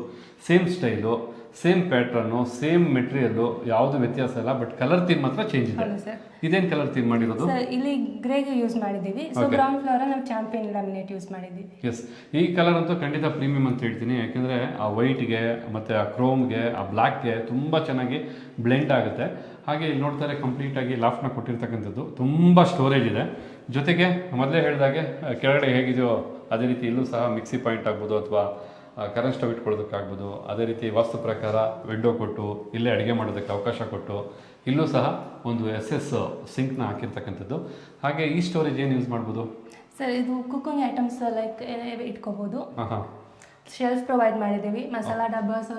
same style, same pattern, same material, ಯಾವುದು ವ್ಯತ್ಯಾಸ ಇಲ್ಲ. ಬಟ್ ಕಲರ್ ಥೀಮ್ ಮಾತ್ರ ಚೇಂಜ್ ಇದೆ. ಇದೇನು ಕಲರ್ ಥೀಮ್ ಮಾಡಿರೋದು? ಸರ್ ಇಲ್ಲಿ ಗ್ರೇಗೆ ಯೂಸ್ ಮಾಡಿದ್ದೀವಿ. ಸೊ ಗ್ರೌಂಡ್ ಫ್ಲೋರ್ ನಾವು ಚಾಂಪಿಯನ್ ಲ್ಯಾಮಿನೇಟ್ ಯೂಸ್ ಮಾಡಿದ್ದೀವಿ. ಎಸ್, ಈ ಕಲರ್ ಅಂತೂ ಖಂಡಿತ ಪ್ರೀಮಿಯಂ ಅಂತ ಹೇಳ್ತೀನಿ. ಯಾಕೆಂದರೆ ಆ ವೈಟ್ಗೆ ಮತ್ತು ಆ ಕ್ರೋಮ್ಗೆ ಆ ಬ್ಲ್ಯಾಕ್ಗೆ ತುಂಬ ಚೆನ್ನಾಗಿ ಬ್ಲೆಂಡ್ ಆಗುತ್ತೆ. ಹಾಗೆ ಇಲ್ಲಿ ನೋಡ್ತಾರೆ ಕಂಪ್ಲೀಟಾಗಿ ಲಾಫ್ಟ್ನ ಕೊಟ್ಟಿರ್ತಕ್ಕಂಥದ್ದು, ತುಂಬ ಸ್ಟೋರೇಜ್ ಇದೆ. ಜೊತೆಗೆ ಮೊದಲೇ ಹೇಳಿದಾಗೆ ಕೆಳಗಡೆ ಹೇಗಿದೆಯೋ ಅದೇ ರೀತಿ ಇಲ್ಲೂ ಸಹ ಮಿಕ್ಸಿ ಪಾಯಿಂಟ್ ಆಗ್ಬೋದು ಅಥವಾ ಕರೆಂಟ್ ಸ್ಟವ್ ಇಟ್ಕೊಳ್ಳೋದಕ್ಕಾಗ್ಬೋದು. ಅದೇ ರೀತಿ ವಾಸ್ತು ಪ್ರಕಾರ ವಿಂಡೋ ಕೊಟ್ಟು ಇಲ್ಲೇ ಅಡುಗೆ ಮಾಡೋದಕ್ಕೆ ಅವಕಾಶ ಕೊಟ್ಟು ಇಲ್ಲೂ ಸಹ ಒಂದು SS ಸಿಂಕ್ನ ಹಾಕಿರ್ತಕ್ಕಂಥದ್ದು. ಹಾಗೆ ಈ ಸ್ಟೋರೇಜ್ ಏನು ಯೂಸ್ ಮಾಡ್ಬೋದು ಸರ್? ಇದು ಕುಕಿಂಗ್ ಐಟಮ್ಸ್ ಲೈಕ್ ಇಟ್ಕೋಬೋದು. ಶೆಲ್ಫ್ ಪ್ರೊವೈಡ್ ಮಾಡಿದ್ದೀವಿ. ಮಸಾಲಾ ಡಬ್ಬಾಸ್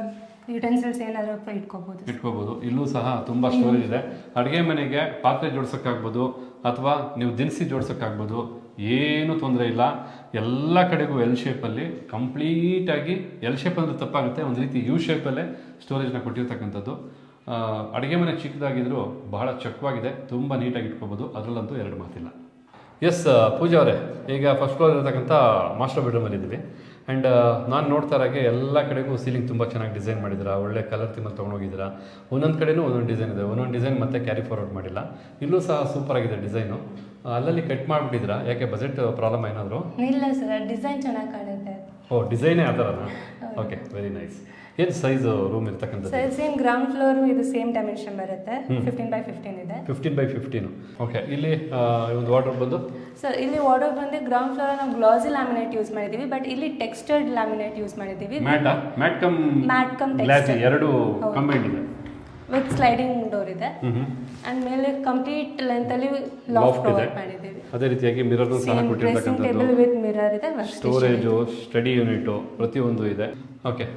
ಯುಟೆನ್ಸಿಲ್ಸ್ ಏನಾದರೂ ಇಟ್ಕೋಬೋದು. ಇಲ್ಲೂ ಸಹ ತುಂಬ ಸ್ಟೋರೇಜ್ ಇದೆ. ಅಡುಗೆ ಮನೆಗೆ ಪಾತ್ರೆ ಜೋಡ್ಸೋಕ್ಕಾಗ್ಬೋದು ಅಥವಾ ನೀವು ದಿನಸಿ ಜೋಡ್ಸೋಕ್ಕಾಗ್ಬೋದು, ಏನೂ ತೊಂದರೆ ಇಲ್ಲ. ಎಲ್ಲ ಕಡೆಗೂ ಎಲ್ ಶೇಪಲ್ಲಿ ಕಂಪ್ಲೀಟಾಗಿ, ಎಲ್ ಶೇಪ್ ಅಂದರೆ ತಪ್ಪಾಗುತ್ತೆ, ಒಂದು ರೀತಿ ಯು ಶೇಪಲ್ಲೇ ಸ್ಟೋರೇಜ್ನ ಕೊಟ್ಟಿರ್ತಕ್ಕಂಥದ್ದು. ಅಡುಗೆ ಮನೆ ಚಿಕ್ಕದಾಗಿದ್ದರೂ ಬಹಳ ಚೊಕ್ಕವಾಗಿದೆ, ತುಂಬ ನೀಟಾಗಿ ಇಟ್ಕೋಬೋದು, ಅದರಲ್ಲಂತೂ ಎರಡು ಮಾತಿಲ್ಲ. ಎಸ್ ಪೂಜಾ ಅವರೇ, ಈಗ ಫಸ್ಟ್ ಫ್ಲೋರ್ ಇರತಕ್ಕಂಥ ಮಾಸ್ಟರ್ ಬೆಡ್ರೂಮಲ್ಲಿ ಇದ್ದೀವಿ. ಆ್ಯಂಡ್ ನಾನು ನೋಡ್ತಾ ಇರೋಕ್ಕೆ ಎಲ್ಲ ಕಡೆಗೂ ಸೀಲಿಂಗ್ ತುಂಬ ಚೆನ್ನಾಗಿ ಡಿಸೈನ್ ಮಾಡಿದ್ದೀರಾ, ಒಳ್ಳೆ ಕಲರ್ ಥೀಮಲ್ಲಿ ತೊಗೊಂಡೋಗಿದ್ದೀರಾ. ಒಂದೊಂದು ಕಡೆನೂ ಒಂದೊಂದು ಡಿಸೈನ್ ಇದೆ, ಒಂದೊಂದು ಡಿಸೈನ್ ಮತ್ತೆ ಕ್ಯಾರಿ ಫಾರ್ವರ್ಡ್ ಮಾಡಿಲ್ಲ. ಇಲ್ಲೂ ಸಹ ಸೂಪರ್ ಆಗಿದೆ ಡಿಸೈನು. ಅಲ್ಲಲ್ಲಿ ಕಟ್ ಮಾಡಿಬಿಟ್ಟಿದ್ದೀರಾ, ಯಾಕೆ ಬಜೆಟ್ ಪ್ರಾಬ್ಲಮ್ ಏನಾದರೂ? ಇಲ್ಲ ಸರ್, ಡಿಸೈನ್ ಚೆನ್ನಾಗಿ ಕಾಣುತ್ತೆ. ಓ, ಡಿಸೈನೇ ಆ ಥರನಾ? Okay, very nice. ಏನು ಸೈಜ್ ರೂಮ್ ಇರ್ತಕ್ಕಂಥದ್ದು? ಸರ್ ಸೇಮ್ ಗ್ರೌಂಡ್ ಫ್ಲೋರು ಇದು ಸೇಮ್ ಡೈಮೆನ್ಷನ್ ಬರುತ್ತೆ. 15x15 ಇದೆ. 15x15. ಓಕೆ. ಇಲ್ಲಿ ಒಂದು ವಾರ್ಡ್ರೋಬ್ ಬಂದು ಸರ್ ಇಲ್ಲಿ ವಾರ್ಡ್ರೋಬ್ ಬಂದು ಗ್ರೌಂಡ್ ಫ್ಲೋರ್ ನಾವು ಗ್ಲಾಸಿ ಲ್ಯಾಮಿನೇಟ್ ಯೂಸ್ ಮಾಡಿದ್ದೀವಿ. ಬಟ್ ಇಲ್ಲಿ ಟೆಕ್ಸ್ಚರ್ಡ್ ಲ್ಯಾಮಿನೇಟ್ ಯೂಸ್ ಮಾಡಿದ್ದೀವಿ. ಮ್ಯಾಟ್ ಕಮ್ ಗ್ಲಾಸಿ ಎರಡು ಕಂಬೈಂಡ್ ಇದೆ ವಿತ್ ಸ್ಲೈಡಿಂಗ್ ಡೋರ್ ಇದೆ. ಅಂಡ್ ಮೇಲೆ ಕಂಪ್ಲೀಟ್ ಲೆಂತಲ್ಲಿ ಲಾಫ್ಟ್ ಪ್ರೊವೈಡ್ ಮಾಡಿದ್ದೀವಿ. ಅದೇ ರೀತಿಯಾಗಿ ಮಿರರ್ ಸಹ ಕೊಟ್ಟಿರ್ತಕ್ಕಂಥದ್ದು, ಟೇಬಲ್ ವಿತ್ ಮಿರರ್ ಇದೆ, ಸ್ಟೋರೇಜು, ಸ್ಟಡಿ ಯೂನಿಟು ಪ್ರತಿಯೊಂದು ಇದೆ. ಓಕೆ.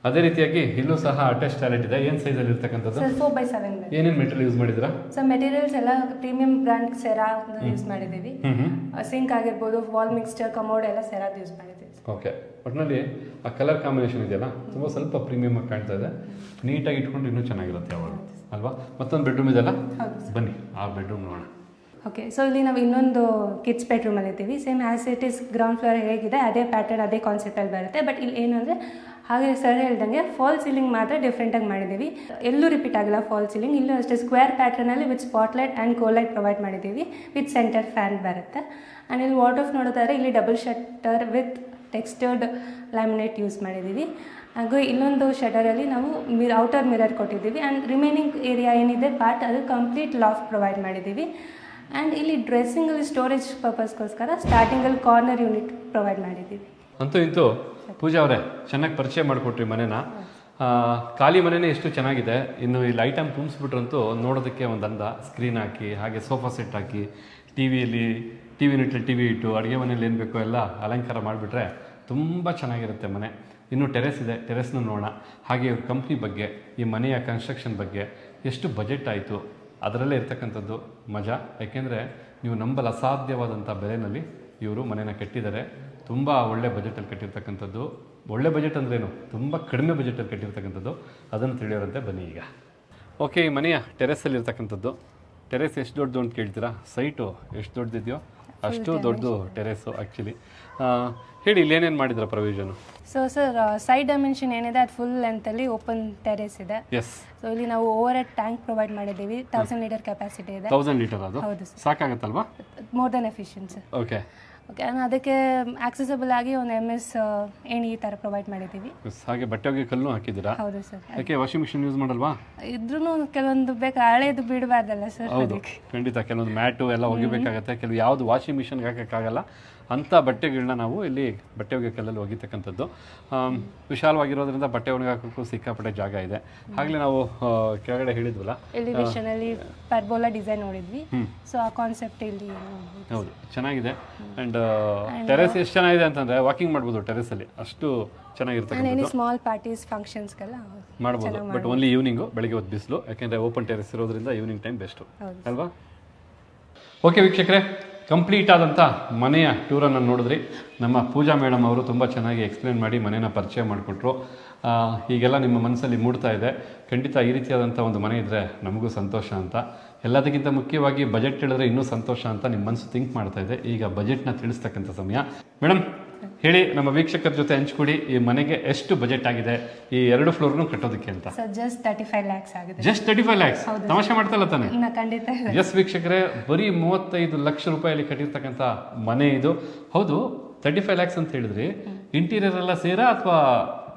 ಅದೇ ರೀತಿಯಾಗಿ ಇಲ್ಲೂ ಸಹ ಅಟ್ಯಾಚ್ ಟಾಯ್ಲೆಟ್ ಇದೆ. ಏನು ಸೈಜಲ್ಲಿ ಇರ್ತಕ್ಕಂಥದ್ದು? 4x7. ಏನೇನು ಮೆಟೀರಿಯಲ್ ಯೂಸ್ ಮಾಡಿದ್ರಾ? ಸೊ ಮೆಟೀರಿಯಲ್ಸ್ ಎಲ್ಲ ಪ್ರೀಮಿಯಂ ಬ್ರ್ಯಾಂಡ್ ಸೆರಾ ಯೂಸ್ ಮಾಡಿದ್ದೀವಿ. ಸಿಂಕ್ ಆಗಿರ್ಬೋದು, ವಾಲ್ ಮಿಕ್ಸ್ಚರ್, ಕಮೋಡ್ ಎಲ್ಲ ಸೆರಾ ಯೂಸ್ ಮಾಡಿದ್ದೀವಿ. ಓಕೆ. ಒಟ್ಟಿನಲ್ಲಿ ಆ ಕಲರ್ ಕಾಂಬಿನೇಷನ್ ಇದೆಯಲ್ಲ, ತುಂಬ ಸ್ವಲ್ಪ ಪ್ರೀಮಿಯಮ್ ಆಗಿ ಕಾಣ್ತಾ ಇದೆ. ನೀಟಾಗಿ ಇಟ್ಕೊಂಡು ಇನ್ನೂ ಚೆನ್ನಾಗಿರುತ್ತೆ ಯಾವಾಗ, ಅಲ್ವಾ? ಮತ್ತೊಂದು ಬೆಡ್ರೂಮ್ ಇದೆಲ್ಲ, ಬನ್ನಿ ಆ ಬೆಡ್ರೂಮ್ ನೋಡೋಣ. ಓಕೆ. ಸೊ ಇಲ್ಲಿ ನಾವು ಇನ್ನೊಂದು ಕಿಡ್ಸ್ ಬೆಡ್ರೂಮಲ್ಲಿ ಇದ್ದೀವಿ. Same as it is ground floor ಹೇಗಿದೆ ಅದೇ ಪ್ಯಾಟರ್ನ್, ಅದೇ ಕಾನ್ಸೆಪ್ಟಲ್ಲಿ ಬರುತ್ತೆ. ಬಟ್ ಇಲ್ಲಿ ಏನು ಅಂದರೆ, ಹಾಗೆ ಸರ್ ಹೇಳ್ದಂಗೆ ಫಾಲ್ ಸೀಲಿಂಗ್ ಮಾತ್ರ ಡಿಫ್ರೆಂಟಾಗಿ ಮಾಡಿದ್ದೀವಿ. ಎಲ್ಲೂ ರಿಪೀಟ್ ಆಗಿಲ್ಲ ಫಾಲ್ ಸೀಲಿಂಗ್. ಇಲ್ಲೂ ಅಷ್ಟೇ ಸ್ಕ್ವೇರ್ ಪ್ಯಾಟರ್ನಲ್ಲಿ with spotlight and cove light provide ಮಾಡಿದ್ದೀವಿ ವಿತ್ ಸೆಂಟರ್ ಫ್ಯಾನ್ ಬರುತ್ತೆ. ಆ್ಯಂಡ್ ಇಲ್ಲಿ ವಾರ್ಡ್ರೋಬ್ ನೋಡೋದಾದ್ರೆ ಇಲ್ಲಿ double shutter with textured laminate use ಮಾಡಿದ್ದೀವಿ. ಹಾಗೂ ಇನ್ನೊಂದು ಶಟರಲ್ಲಿ ನಾವು ಔಟರ್ ಮಿರರ್ ಕೊಟ್ಟಿದ್ದೀವಿ. ಆ್ಯಂಡ್ ರಿಮೈನಿಂಗ್ ಏರಿಯಾ ಏನಿದೆ ಪಾರ್ಟ್ ಅದು ಕಂಪ್ಲೀಟ್ ಲಾಫ್ಟ್ ಪ್ರೊವೈಡ್ ಮಾಡಿದ್ದೀವಿ. ಆ್ಯಂಡ್ ಇಲ್ಲಿ ಡ್ರೆಸ್ಸಿಂಗಲ್ಲಿ ಸ್ಟೋರೇಜ್ ಪರ್ಪಸ್ಗೋಸ್ಕರ ಸ್ಟಾರ್ಟಿಂಗಲ್ಲಿ ಕಾರ್ನರ್ ಯೂನಿಟ್ ಪ್ರೊವೈಡ್ ಮಾಡಿದ್ದೀವಿ. ಅಂತೂ ಇಂತೂ ಪೂಜಾ ಅವರೇ ಚೆನ್ನಾಗಿ ಪರಿಚಯ ಮಾಡಿಕೊಟ್ರಿ ಮನೇನ. ಖಾಲಿ ಮನೆಯೇ ಎಷ್ಟು ಚೆನ್ನಾಗಿದೆ, ಇನ್ನು ಇಲ್ಲಿ ಐಟಮ್ ತುಂಬಿಸ್ಬಿಟ್ರಂತೂ ನೋಡೋದಕ್ಕೆ ಒಂದು ಅಂದ. ಸ್ಕ್ರೀನ್ ಹಾಕಿ, ಹಾಗೆ ಸೋಫಾ ಸೆಟ್ ಹಾಕಿ, ಟಿ ವಿ ಇಟ್ಟು ಅಡುಗೆ ಮನೇಲಿ ಏನು ಬೇಕೋ ಎಲ್ಲ ಅಲಂಕಾರ ಮಾಡಿಬಿಟ್ರೆ ತುಂಬ ಚೆನ್ನಾಗಿರುತ್ತೆ ಮನೆ. ಇನ್ನು ಟೆರೆಸ್ ಇದೆ, ಟೆರೆಸ್ನ ನೋಡೋಣ. ಹಾಗೆ ಇವ್ರ ಕಂಪ್ನಿ ಬಗ್ಗೆ, ಈ ಮನೆಯ ಕನ್ಸ್ಟ್ರಕ್ಷನ್ ಬಗ್ಗೆ, ಎಷ್ಟು ಬಜೆಟ್ ಆಯಿತು ಅದರಲ್ಲೇ ಇರ್ತಕ್ಕಂಥದ್ದು ಮಜಾ. ಯಾಕೆಂದರೆ ನೀವು ನಂಬಲು ಅಸಾಧ್ಯವಾದಂಥ ಬೆಲೆಯಲ್ಲಿ ಇವರು ಮನೇನ ಕಟ್ಟಿದ್ದಾರೆ. ತುಂಬ ಒಳ್ಳೆ ಬಜೆಟಲ್ಲಿ ಕಟ್ಟಿರ್ತಕ್ಕಂಥದ್ದು. ಒಳ್ಳೆ ಬಜೆಟ್ ಅಂದ್ರೇನು, ತುಂಬ ಕಡಿಮೆ ಬಜೆಟಲ್ಲಿ ಕಟ್ಟಿರ್ತಕ್ಕಂಥದ್ದು, ಅದನ್ನು ತಿಳಿಯೋರಂತೆ ಬನ್ನಿ ಈಗ. ಓಕೆ, ಈ ಮನೆಯ ಟೆರೆಸಲ್ಲಿ ಇರ್ತಕ್ಕಂಥದ್ದು. ಟೆರೆಸ್ ಎಷ್ಟು ದೊಡ್ಡದು ಅಂತ ಕೇಳ್ತೀರಾ? ಸೈಟು ಎಷ್ಟು ದೊಡ್ಡದಿದೆಯೋ ಅಷ್ಟು ದೊಡ್ಡದು ಟೆರೆಸ್ಸು ಆ್ಯಕ್ಚುಲಿ. ಹೇಳಿ, ಇಲ್ಲಿ ಏನೇನು ಮಾಡಿದ್ರ ಪ್ರೊವಿಷನು? ಸೊ ಸರ್, ಸೈಡ್ ಡೈಮೆನ್ಷನ್ ಏನಿದೆ ಅದು ಫುಲ್ ಲೆಂತಲ್ಲಿ ಓಪನ್ ಟೆರೆಸ್ ಇದೆ. ಎಸ್. ಸೊ ಇಲ್ಲಿ ನಾವು ಓವರ್ ಹೆಡ್ ಟ್ಯಾಂಕ್ ಪ್ರೊವೈಡ್ ಮಾಡಿದ್ದೀವಿ. 1000 ಲೀಟರ್ ಕೆಪಾಸಿಟಿ ಇದೆ. 1000 ಲೀಟರ್ ಅದು? ಹೌದು ಸರ್. ಸಾಕಾಗತ್ತಲ್ವಾ? More than efficient sir. Okay okay, ಅದಕ್ಕೆ ಆಕ್ಸೆಸಿಬಲ್ ಆಗಿ ಒಂದು MS ಏಣಿ ಈ ಥರ ಪ್ರೊವೈಡ್ ಮಾಡಿದ್ದೀವಿ. ಹಾಗೆ ಬಟ್ಟೆ ಒಗೆ ಕಲ್ಲು ಹಾಕಿದ್ದೀರಾ? ಹೌದು ಸರ್. ಯಾಕೆ ವಾಷಿಂಗ್ ಮಿಷಿನ್ ಯೂಸ್ ಮಾಡಲ್ವಾ? ಇದ್ರೂ ಕೆಲವೊಂದು ಬೇಕು, ಹಳೇದು ಬಿಡಬಾರ್ದಲ್ಲ ಸರ್. ಹೌದು, ಖಂಡಿತ. ಕೆಲವೊಂದು ಮ್ಯಾಟು ಎಲ್ಲ ಒಗಿಬೇಕಾಗತ್ತೆ, ಕೆಲವು ಯಾವುದು ವಾಷಿಂಗ್ ಮಿಷನ್ಗೆ ಹಾಕೋಕ್ಕಾಗಲ್ಲ ಅಂಥ ಬಟ್ಟೆಗಳನ್ನ ನಾವು ಇಲ್ಲಿ ಬಟ್ಟೆ ಒಗೆ ಕಲ್ಲಲ್ಲಿ ಒಗಿತಕ್ಕಂಥದ್ದು. ವಿಶಾಲವಾಗಿರೋದ್ರಿಂದ ಬಟ್ಟೆ ಒಣಗಾಕೋಕ್ಕೂ ಸಿಕ್ಕಾಪಟ್ಟೆ ಜಾಗ ಇದೆ. ಹಾಗಲೇ ನಾವು ಕೆಳಗಡೆ ಹೇಳಿದ್ವಲ್ಲ, ಎಲಿವೇಶನ್ ಅಲ್ಲಿ ಪರ್ಬೋಲಾ ಡಿಸೈನ್ ನೋಡಿದ್ವಿ. ಸೊ ಆ ಕಾನ್ಸೆಪ್ಟ್ ಇಲ್ಲಿ ಹೌದು ಚೆನ್ನಾಗಿದೆ. ಆ್ಯಂಡ್ ಟೆರೆಸ್ ಎಷ್ಟು ಚೆನ್ನಾಗಿದೆ ಅಂತಂದರೆ ವಾಕಿಂಗ್ ಮಾಡ್ಬೋದು ಟೆರೆಸಲ್ಲಿ, ಅಷ್ಟು ಚೆನ್ನಾಗಿರ್ತಕ್ಕಂಥದ್ದು. ಸ್ಮಾಲ್ ಪಾರ್ಟೀಸ್ ಫಂಕ್ಷನ್ಸ್ಗೆಲ್ಲ ಮಾಡ್ಬೋದು. ಬಟ್ ಓನ್ಲಿ ಈವ್ನಿಂಗು, ಬೆಳಗ್ಗೆ ಹೊತ್ತು ಬಿಸಿಲು, ಯಾಕೆಂದರೆ ಓಪನ್ ಟೆರೆಸ್ ಇರೋದ್ರಿಂದ ಈವ್ನಿಂಗ್ ಟೈಮ್ ಬೆಸ್ಟು ಅಲ್ವಾ? ಓಕೆ ವೀಕ್ಷಕರೇ, ಕಂಪ್ಲೀಟ್ ಆದಂಥ ಮನೆಯ ಟೂರನ್ನು ನೋಡಿದ್ರಿ. ನಮ್ಮ ಪೂಜಾ ಮೇಡಮ್ ಅವರು ತುಂಬ ಚೆನ್ನಾಗಿ ಎಕ್ಸ್ಪ್ಲೇನ್ ಮಾಡಿ ಮನೇನ ಪರಿಚಯ ಮಾಡಿಕೊಟ್ರು. ಹೀಗೆಲ್ಲ ನಿಮ್ಮ ಮನಸ್ಸಲ್ಲಿ ಮೂಡ್ತಾ ಇದೆ. ಖಂಡಿತ ಈ ರೀತಿಯಾದಂಥ ಒಂದು ಮನೆ ಇದ್ದರೆ ನಮಗೂ ಸಂತೋಷ ಅಂತ. ಎಲ್ಲದಕ್ಕಿಂತ ಮುಖ್ಯವಾಗಿ ಬಜೆಟ್ ಹೇಳಿದ್ರೆ ಇನ್ನೂ ಸಂತೋಷ ಅಂತ ನಿಮ್ಮ ಮನಸ್ಸು ಥಿಂಕ್ ಮಾಡ್ತಾ ಇದೆ. ಈಗ ಬಜೆಟ್ನ ತಿಳಿಸ್ತಕ್ಕಂಥ ಸಮಯ. ಮೇಡಮ್ ಹೇಳಿ, ನಮ್ಮ ವೀಕ್ಷಕರ ಜೊತೆ ಹಂಚ್ಕೊಡಿ, ಈ ಮನೆಗೆ ಎಷ್ಟು ಬಜೆಟ್ ಆಗಿದೆ ಈ 2 ಫ್ಲೋರ್ನು ಕಟ್ಟೋದಕ್ಕೆ ಅಂತ? ಸರ್, ಜಸ್ಟ್ 35 lakhs ಆಗಿದೆ. Just 35 lakhs? ತಮಾಷೆ ಮಾಡ್ತಲ್ಲ ತಾನೆ? ಖಂಡಿತ. ಎಸ್ ವೀಕ್ಷಕರೇ, ಬರೀ 35 ಲಕ್ಷ ರೂಪಾಯಲ್ಲಿ ಕಟ್ಟಿರ್ತಕ್ಕಂಥ ಮನೆ ಇದು. ಹೌದು, 35 lakhs ಅಂತ ಹೇಳಿದ್ರಿ, ಇಂಟೀರಿಯರ್ ಎಲ್ಲ ಸೇರಾ ಅಥವಾ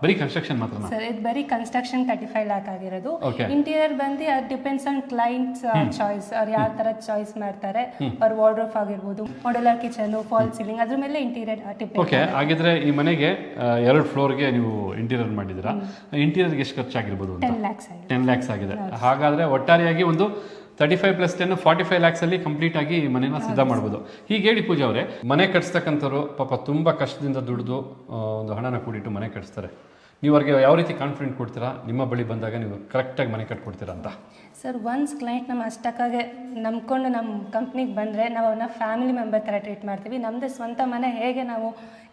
ಬರೀ ಕನ್ಸ್ಟ್ರಕ್ಷನ್ ಮಾತ್ರ? ಸರ್, ಇದು ಬರೀ ಕನ್ಸ್ಟ್ರಕ್ಷನ್ 35 lakh ಆಗಿರೋದು. Okay. ಇಂಟೀರಿಯರ್ ಬಂದು ಅದು ಡಿಪೆಂಡ್ಸ್ ಆನ್ ಕ್ಲೈಂಟ್ಸ್ ಚಾಯ್ಸ್, ಅವ್ರು ಯಾವ ತರ ಚಾಯ್ಸ್ ಮಾಡ್ತಾರೆ. ಅವ್ರ ವಾರ್ಡ್ರೋಬ್ ಆಗಿರ್ಬೋದು, ಮಾಡ್ಯುಲರ್ ಕಿಚನ್, ಫಾಲ್ ಸೀಲಿಂಗ್, ಅದ್ರ ಮೇಲೆ ಇಂಟೀರಿಯರ್ ಡಿಪೆಂಡ್. ಓಕೆ, ಹಾಗಿದ್ರೆ ಈ ಮನೆಗೆ 2 ಫ್ಲೋರ್ಗೆ ನೀವು ಇಂಟೀರಿಯರ್ ಮಾಡಿದ್ದೀರಾ. ಇಂಟೀರಿಯರ್ಗೆ ಎಷ್ಟು ಖರ್ಚಾಗಿರ್ಬೋದು? 10 lakhs ಆಗಿದೆ. 10 lakhs ಆಗಿದೆ. ಹಾಗಾದ್ರೆ ಒಟ್ಟಾರೆಯಾಗಿ ಒಂದು 35 + 10 45 lakhs ಅಲ್ಲಿ ಕಂಪ್ಲೀಟ್ ಆಗಿ ಮನೆನ ಸಿದ್ಧ ಮಾಡ್ಬೋದು. ಹೀಗೆ ಹೇಳಿ ಪೂಜಾ ಅವರೇ, ಮನೆ ಕಟ್ಸ್ತಕ್ಕಂಥವ್ರು ಪಾಪ ತುಂಬ ಕಷ್ಟದಿಂದ ದುಡಿದು ಒಂದು ಹಣನ ಕೂಡಿಟ್ಟು ಮನೆ ಕಟ್ಸ್ತಾರೆ. ನೀವು ಅವ್ರಿಗೆ ಯಾವ ರೀತಿ ಕಾನ್ಫಿಡೆಂಟ್ ಕೊಡ್ತೀರಾ ನಿಮ್ಮ ಬಳಿ ಬಂದಾಗ ನೀವು ಕರೆಕ್ಟಾಗಿ ಮನೆ ಕಟ್ಕೊಡ್ತೀರಾ ಅಂತ? ಸರ್, ಒನ್ಸ್ ಕ್ಲೈಂಟ್ ನಮ್ಮ ಅಷ್ಟಕ್ಕಾಗೆ ನಂಬ್ಕೊಂಡು ನಮ್ಮ ಕಂಪ್ನಿಗೆ ಬಂದರೆ ನಾವು ಅವ್ರನ್ನ ಫ್ಯಾಮಿಲಿ ಮೆಂಬರ್ ಥರ ಟ್ರೀಟ್ ಮಾಡ್ತೀವಿ. ನಮ್ಮದೇ ಸ್ವಂತ ಮನೆ ಹೇಗೆ ನಾವು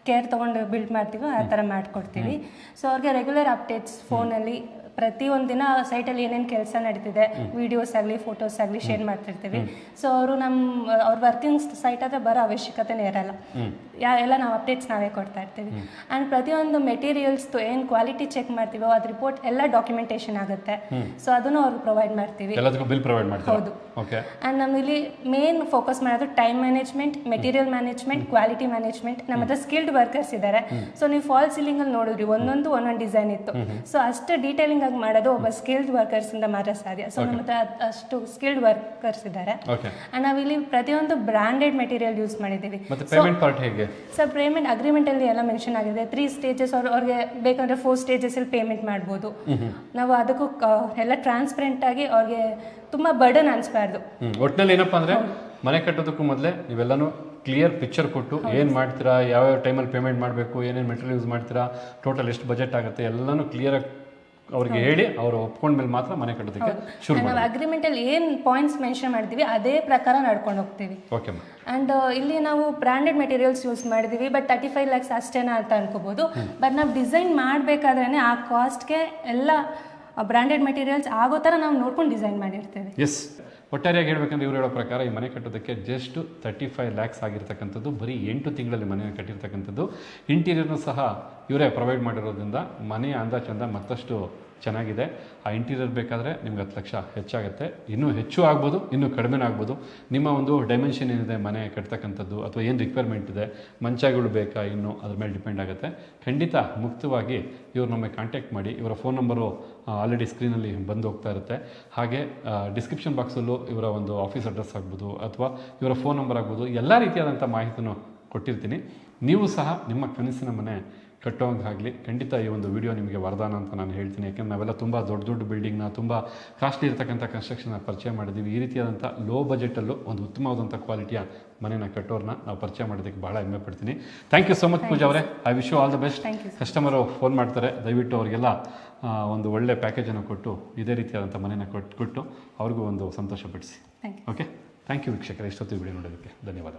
ಕೇರ್ ತೊಗೊಂಡು ಬಿಲ್ಡ್ ಮಾಡ್ತೀವೋ ಆ ಥರ ಮಾಡಿಕೊಡ್ತೀವಿ. ಸೊ ಅವ್ರಿಗೆ ರೆಗ್ಯುಲರ್ ಅಪ್ಡೇಟ್ಸ್ ಫೋನಲ್ಲಿ ಪ್ರತಿಯೊಂದು ದಿನ ಸೈಟಲ್ಲಿ ಏನೇನು ಕೆಲಸ ನಡೀತಿದೆ, ವೀಡಿಯೋಸ್ ಆಗಲಿ ಫೋಟೋಸ್ ಆಗಲಿ ಶೇರ್ ಮಾಡ್ತಿರ್ತೀವಿ. ಸೊ ಅವರು ಅವ್ರ ವರ್ಕಿಂಗ್ ಸೈಟ್ ಹತ್ರ ಬರೋ ಅವಶ್ಯಕತೆನೇ ಇರಲ್ಲ. ಎಲ್ಲ ನಾವು ಅಪ್ಡೇಟ್ಸ್ ನಾವೇ ಕೊಡ್ತಾ ಇರ್ತೀವಿ. ಆ್ಯಂಡ್ ಪ್ರತಿಯೊಂದು ಮೆಟೀರಿಯಲ್ಸ್ದು ಏನು ಕ್ವಾಲಿಟಿ ಚೆಕ್ ಮಾಡ್ತೀವೋ ಅದು ರಿಪೋರ್ಟ್ ಎಲ್ಲ ಡಾಕ್ಯುಮೆಂಟೇಷನ್ ಆಗುತ್ತೆ. ಸೊ ಅದನ್ನು ಅವ್ರಿಗೆ ಪ್ರೊವೈಡ್ ಮಾಡ್ತೀವಿ. ಬಿಲ್ ಪ್ರೊವೈಡ್ ಮಾಡ್ತೀವಿ. ಹೌದು. ಆ್ಯಂಡ್ ನಮ್ಮಲ್ಲಿ ಮೇನ್ ಫೋಕಸ್ ಮಾಡೋದು time management, material management, quality management. ನಮ್ಮ ಹತ್ರ ಸ್ಕಿಲ್ಡ್ ವರ್ಕರ್ಸ್ ಇದ್ದಾರೆ. ಸೊ ನೀವು ಫಾಲ್ ಸೀಲಿಂಗಲ್ಲಿ ನೋಡಿದ್ರಿ, ಒಂದೊಂದು ಡಿಸೈನ್ ಇತ್ತು. ಸೊ ಅಷ್ಟು ಡೀಟೇಲಿಂಗ್ ಆಗಿ ಮಾಡೋದು ಒಬ್ಬ ಸ್ಕಿಲ್ಡ್ ವರ್ಕರ್ಸ್ ಇಂದ ಮಾತ್ರ ಸಾಧ್ಯ. ಸೊ ನಮ್ಮ ಹತ್ರ ಅಷ್ಟು ಸ್ಕಿಲ್ಡ್ ವರ್ಕರ್ಸ್ ಇದ್ದಾರೆ. ಅಂಡ್ ನಾವಿಲ್ಲಿ ಪ್ರತಿಯೊಂದು ಬ್ರಾಂಡೆಡ್ ಮೆಟೀರಿಯಲ್ ಯೂಸ್ ಮಾಡಿದ್ದೀವಿ. ಸರ್, ಪೇಮೆಂಟ್ ಅಗ್ರಿಮೆಂಟ್ ಅಲ್ಲಿ ಎಲ್ಲ ಮೆನ್ಷನ್ ಆಗಿದೆ. 3 stages. ಅವ್ರಿಗೆ ಬೇಕಂದ್ರೆ 4 stages ಅಲ್ಲಿ ಪೇಮೆಂಟ್ ಮಾಡ್ಬೋದು. ನಾವು ಅದಕ್ಕೂ ಎಲ್ಲ ಟ್ರಾನ್ಸ್ಪರೆಂಟ್ ಆಗಿ ಅವ್ರಿಗೆ ತುಂಬಾ ಬರ್ಡನ್ ಅನ್ಸ್ಬಾರ್ದು. ಒಟ್ಟಿನಲ್ಲಿ ಏನಪ್ಪಾ ಅಂದ್ರೆ, ಮನೆ ಕಟ್ಟೋದಕ್ಕೂ ಮೊದಲೇ ನೀವೆಲ್ಲಾನು ಕ್ಲಿಯರ್ ಪಿಕ್ಚರ್ ಕೊಟ್ಟು ಏನು ಮಾಡ್ತೀರಾ, ಯಾವ್ಯಾವ ಟೈಮಲ್ಲಿ ಪೇಮೆಂಟ್ ಮಾಡಬೇಕು, ಏನೇನು ಮೆಟೀರಿಯಲ್ ಯೂಸ್ ಮಾಡ್ತೀರಾ, ಟೋಟಲ್ ಎಷ್ಟು ಬಜೆಟ್ ಆಗುತ್ತೆ ಎಲ್ಲಾನು ಕ್ಲಿಯರಾಗಿ ಅವ್ರಿಗೆ ಹೇಳಿ ಅವರು ಒಪ್ಕೊಂಡ್ಮೇಲೆ ಮಾತ್ರ ಮನೆ ಕಟ್ಟೋದಕ್ಕೆ ಶುರು ಮಾಡಿ. ನಾವು ಅಗ್ರಿಮೆಂಟ್ ಅಲ್ಲಿ ಏನು ಪಾಯಿಂಟ್ಸ್ ಮೆನ್ಷನ್ ಮಾಡ್ತೀವಿ ಅದೇ ಪ್ರಕಾರ ನಡ್ಕೊಂಡು ಹೋಗ್ತೀವಿ. ಓಕೆ. ಅಂಡ್ ಇಲ್ಲಿ ನಾವು ಬ್ರಾಂಡೆಡ್ ಮೆಟೀರಿಯಲ್ಸ್ ಯೂಸ್ ಮಾಡಿದೀವಿ. ಬಟ್ 35 lakhs ಅಷ್ಟೇನಾ ಅಂತ ಅನ್ಕೋಬಹುದು. ಬಟ್ ನಾವು ಡಿಸೈನ್ ಮಾಡಬೇಕಾದ್ರೆ ಆ ಕಾಸ್ಟ್ಗೆ ಎಲ್ಲ ಬ್ರಾಂಡೆಡ್ ಮೆಟೀರಿಯಲ್ಸ್ ಆಗೋ ಥರ ನಾವು ನೋಡ್ಕೊಂಡು ಡಿಸೈನ್ ಮಾಡಿರ್ತೇವೆ. ಎಸ್, ಒಟ್ಟಾರೆಯಾಗಿ ಹೇಳ್ಬೇಕಂದ್ರೆ ಇವ್ರು ಹೇಳೋ ಪ್ರಕಾರ ಈ ಮನೆ ಕಟ್ಟೋದಕ್ಕೆ ಜಸ್ಟ್ 35 lakhs ಆಗಿರ್ತಕ್ಕಂಥದ್ದು. ಬರೀ 8 ತಿಂಗಳಲ್ಲಿ ಮನೆ ಕಟ್ಟಿರ್ತಕ್ಕಂಥದ್ದು. ಇಂಟೀರಿಯರ್ನು ಸಹ ಇವರೇ ಪ್ರೊವೈಡ್ ಮಾಡಿರೋದ್ರಿಂದ ಮನೆಯ ಅಂದ ಚಂದ ಮತ್ತಷ್ಟು ಚೆನ್ನಾಗಿದೆ. ಆ ಇಂಟೀರಿಯರ್ ಬೇಕಾದರೆ ನಿಮ್ಗೆ 10 ಲಕ್ಷ ಹೆಚ್ಚಾಗುತ್ತೆ, ಇನ್ನೂ ಹೆಚ್ಚು ಆಗ್ಬೋದು, ಇನ್ನೂ ಕಡಿಮೆನೂ ಆಗ್ಬೋದು. ನಿಮ್ಮ ಒಂದು ಡೈಮೆನ್ಷನ್ ಏನಿದೆ ಮನೆ ಕಟ್ತಕ್ಕಂಥದ್ದು ಅಥವಾ ಏನು ರಿಕ್ವೈರ್ಮೆಂಟ್ ಇದೆ, ಮಂಚಗಳು ಬೇಕಾ ಇನ್ನೂ ಅದ್ರ ಮೇಲೆ ಡಿಪೆಂಡ್ ಆಗುತ್ತೆ. ಖಂಡಿತ ಮುಕ್ತವಾಗಿ ಇವ್ರು ನಮಗೆ ಕಾಂಟ್ಯಾಕ್ಟ್ ಮಾಡಿ. ಇವರ ಫೋನ್ ನಂಬರು ಆಲ್ರೆಡಿ ಸ್ಕ್ರೀನಲ್ಲಿ ಬಂದು ಹೋಗ್ತಾ ಇರುತ್ತೆ. ಹಾಗೆ ಡಿಸ್ಕ್ರಿಪ್ಷನ್ ಬಾಕ್ಸಲ್ಲೂ ಇವರ ಒಂದು ಆಫೀಸ್ ಅಡ್ರೆಸ್ ಆಗ್ಬೋದು ಅಥವಾ ಇವರ ಫೋನ್ ನಂಬರ್ ಆಗ್ಬೋದು, ಎಲ್ಲ ರೀತಿಯಾದಂಥ ಮಾಹಿತಿನೂ ಕೊಟ್ಟಿರ್ತೀನಿ. ನೀವು ಸಹ ನಿಮ್ಮ ಕನಸಿನ ಮನೆ ಕಟ್ಟೋಂಗಾಗಲಿ. ಖಂಡಿತ ಈ ಒಂದು ವಿಡಿಯೋ ನಿಮಗೆ ವರದಾನ ಅಂತ ನಾನು ಹೇಳ್ತೀನಿ. ಯಾಕೆಂದರೆ ನಾವೆಲ್ಲ ತುಂಬ ದೊಡ್ಡ ದೊಡ್ಡ ಬಿಲ್ಡಿಂಗ್ನ, ತುಂಬ ಕಾಸ್ಟ್ಲಿ ಇರ್ತಕ್ಕಂಥ ಕನ್ಸ್ಟ್ರಕ್ಷನ್ನ ಪರಿಚಯ ಮಾಡಿದ್ದೀವಿ. ಈ ರೀತಿಯಾದಂಥ ಲೋ ಬಜೆಟಲ್ಲೂ ಒಂದು ಉತ್ತಮವಾದಂಥ ಕ್ವಾಲಿಟಿಯ ಮನೆನ ಕಟ್ಟೋರನ್ನ ನಾವು ಪರಿಚಯ ಮಾಡೋದಕ್ಕೆ ಭಾಳ ಹೆಮ್ಮೆ ಪಡ್ತೀನಿ. Thank you so much Pooja ಅವರೇ. I wish you all the best. Customer phone ಮಾಡ್ತಾರೆ, ದಯವಿಟ್ಟು ಅವರಿಗೆಲ್ಲ ಒಂದು ಒಳ್ಳೆ ಪ್ಯಾಕೇಜನ್ನು ಕೊಟ್ಟು ಇದೇ ರೀತಿಯಾದಂಥ ಮನೆನ ಕೊಟ್ಟು ಅವ್ರಿಗೂ ಒಂದು ಸಂತೋಷಪಡಿಸಿ. ಓಕೆ, ಥ್ಯಾಂಕ್ ಯು ವೀಕ್ಷಕರೇ, ಇಷ್ಟೊತ್ತು ವಿಡಿಯೋ ನೋಡೋದಕ್ಕೆ ಧನ್ಯವಾದ.